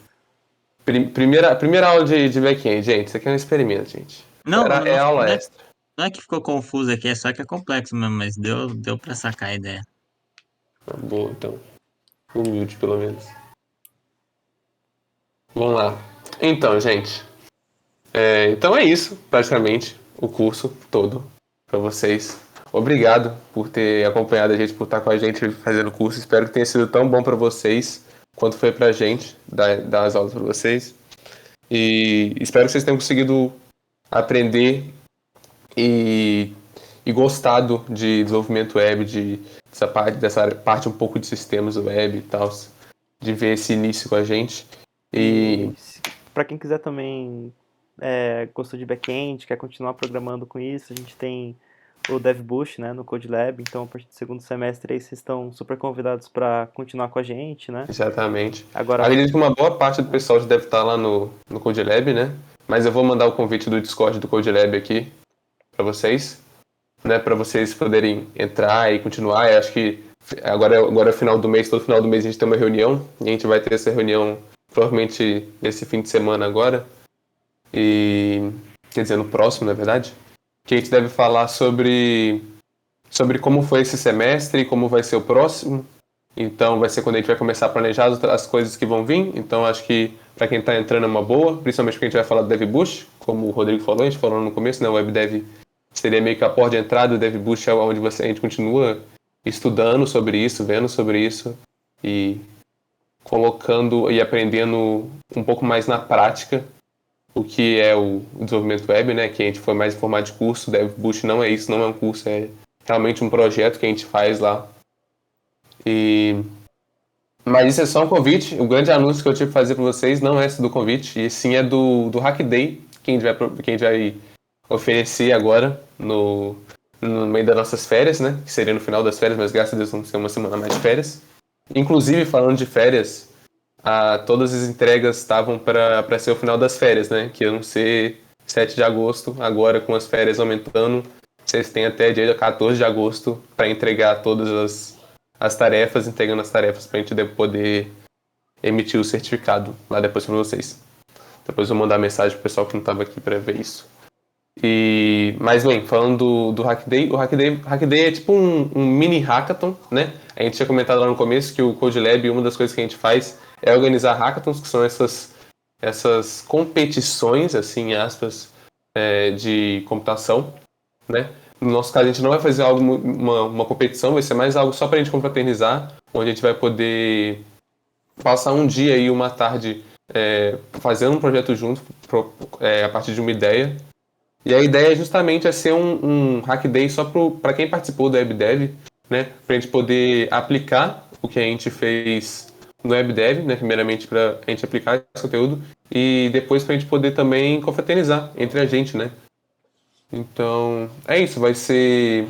Primeira aula de back-end, gente. Isso aqui é um experimento, gente. Não, É aula não é, extra. Não é que ficou confuso aqui, é só que é complexo mesmo, mas deu pra sacar a ideia. Boa, então. Humilde, pelo menos. Vamos lá. Então, gente. Então é isso, praticamente, o curso todo para vocês. Obrigado por ter acompanhado a gente, por estar com a gente fazendo o curso. Espero que tenha sido tão bom para vocês quanto foi pra gente dar as aulas para vocês. E espero que vocês tenham conseguido aprender e, e gostado de desenvolvimento web, dessa parte um pouco de sistemas web e tal, de ver esse início com a gente. E Para quem quiser também gostou de back-end, quer continuar programando com isso, a gente tem o DevBoost, né, no CodeLab, então a partir do segundo semestre aí vocês estão super convidados para continuar com a gente, né? exatamente. Agora, Acredito que uma boa parte do pessoal já deve estar lá no CodeLab, né? Mas eu vou mandar o convite do Discord do CodeLab aqui para vocês, né? Para vocês poderem entrar e continuar. Eu acho que agora é o final do mês, todo final do mês a gente tem uma reunião, e a gente vai ter essa reunião provavelmente nesse fim de semana agora. Quer dizer, no próximo, na verdade. Que a gente deve falar sobre como foi esse semestre e como vai ser o próximo. Então vai ser quando a gente vai começar a planejar as coisas que vão vir. Então acho que para quem está entrando é uma boa, principalmente porque a gente vai falar do DevBoost, como o Rodrigo falou, a gente falou no começo, né? O WebDev seria meio que a porta de entrada, o DevBoost é onde a gente continua estudando sobre isso, vendo sobre isso e colocando e aprendendo um pouco mais na prática o que é o desenvolvimento web, né? Que a gente foi mais em formato de curso, o DevBoost não é isso, não é um curso, é realmente um projeto que a gente faz lá. Mas isso é só um convite. O grande anúncio que eu tive que fazer para vocês não é esse do convite, e sim é do Hack Day, que a gente vai oferecer agora no meio das nossas férias, né? Que seria no final das férias, mas graças a Deus vamos ter uma semana mais de férias. Inclusive, falando de férias, todas as entregas estavam para ser o final das férias, né? Que iam ser 7 de agosto, agora com as férias aumentando, vocês têm até dia 14 de agosto para entregar todas as tarefas, entregando as tarefas para a gente poder emitir o certificado lá depois para vocês. Depois eu vou mandar mensagem pro pessoal que não estava aqui para ver isso. Mas bem, falando do Hack Day, Hack Day é tipo um mini hackathon, né? A gente tinha comentado lá no começo que o CodeLab, uma das coisas que a gente faz é organizar hackathons, que são essas competições, assim, aspas, de computação, né? No nosso caso, a gente não vai fazer uma competição, vai ser mais algo só para a gente confraternizar, onde a gente vai poder passar um dia e uma tarde fazendo um projeto junto, a partir de uma ideia. E a ideia justamente é ser um Hack Day só para quem participou do WebDev, né? Para a gente poder aplicar o que a gente fez no WebDev, né? Primeiramente para a gente aplicar esse conteúdo e depois para a gente poder também confraternizar entre a gente, né? Então, é isso. Vai ser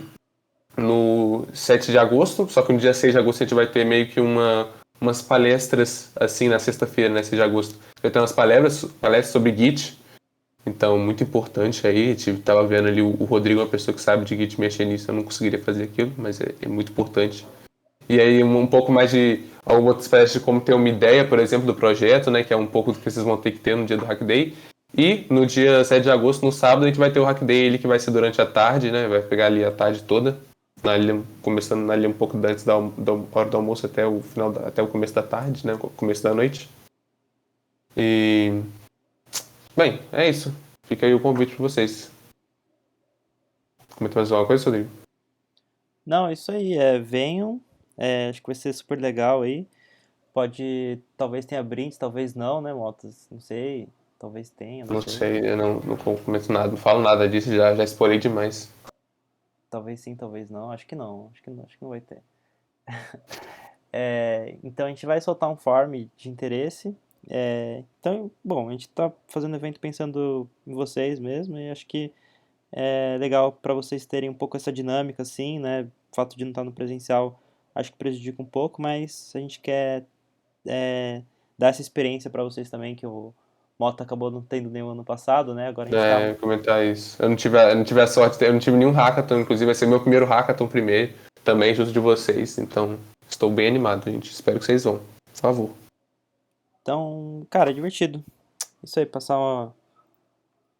no 7 de agosto, só que no dia 6 de agosto a gente vai ter meio que umas palestras, assim, na sexta-feira, né? 6 de agosto. Vai ter umas palestras sobre Git. Então, muito importante aí, tava vendo ali o Rodrigo, uma pessoa que sabe de Git, mexer nisso, eu não conseguiria fazer aquilo, mas é muito importante. E aí um pouco mais de alguma espécie de como ter uma ideia, por exemplo, do projeto, né, que é um pouco do que vocês vão ter que ter no dia do Hack Day. E no dia 7 de agosto, no sábado, a gente vai ter o Hack Day, ele que vai ser durante a tarde, né, vai pegar ali a tarde toda, começando ali um pouco antes da hora do almoço até até o começo da tarde, né, começo da noite. Bem, é isso. Fica aí o convite para vocês. Comenta mais alguma coisa, Rodrigo? não, é isso aí, venham, acho que vai ser super legal aí. Talvez tenha brindes, talvez não, né, Motas? Não sei, talvez tenha, não Não sei. sei, eu não comento nada, não falo nada disso, já explorei demais. Talvez sim, talvez não, acho que não, acho que não vai ter. Então a gente vai soltar um form de interesse. Então, bom, a gente está fazendo o evento pensando em vocês mesmo e acho que é legal para vocês terem um pouco essa dinâmica, assim, né? O fato de não estar no presencial acho que prejudica um pouco, mas a gente quer dar essa experiência para vocês também, que o Mota acabou não tendo nenhum ano passado, né? Agora a gente está. Comentar isso. Eu não tive a sorte, eu não tive nenhum hackathon, inclusive vai ser meu primeiro hackathon primeiro, também junto de vocês, então estou bem animado, gente. Espero que vocês vão, por favor. Então, cara, é divertido. Isso aí, passar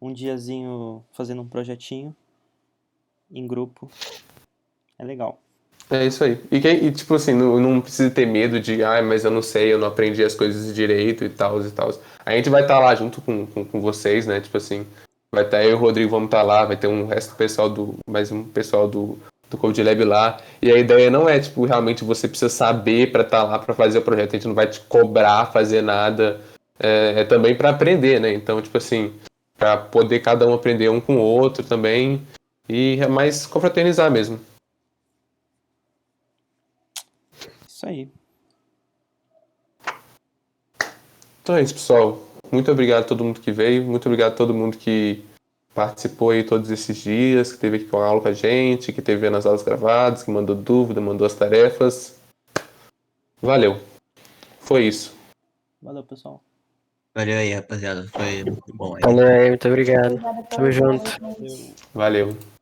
um diazinho fazendo um projetinho. em grupo. É legal. É isso aí. E tipo assim, não precisa ter medo de, mas eu não sei, eu não aprendi as coisas direito e tal e tal. A gente vai estar lá junto com vocês, né? Tipo assim, vai estar eu e o Rodrigo, vamos estar lá, vai ter um resto do pessoal mais um pessoal do Code Lab lá. E a ideia não é, tipo, realmente você precisa saber para estar lá para fazer o projeto. A gente não vai te cobrar fazer nada. É também para aprender, né? Então, tipo assim, para poder cada um aprender um com o outro também. E é mais confraternizar mesmo. Isso aí. Então é isso, pessoal. Muito obrigado a todo mundo que veio. Muito obrigado a todo mundo que participou aí todos esses dias, que esteve aqui com a aula com a gente, que esteve vendo as aulas gravadas, que mandou dúvida, mandou as tarefas. Valeu. Foi isso. Valeu, pessoal. Valeu aí, rapaziada. Foi muito bom aí. Valeu aí, muito obrigado. Obrigada pela Tamo junto. Valeu. Valeu.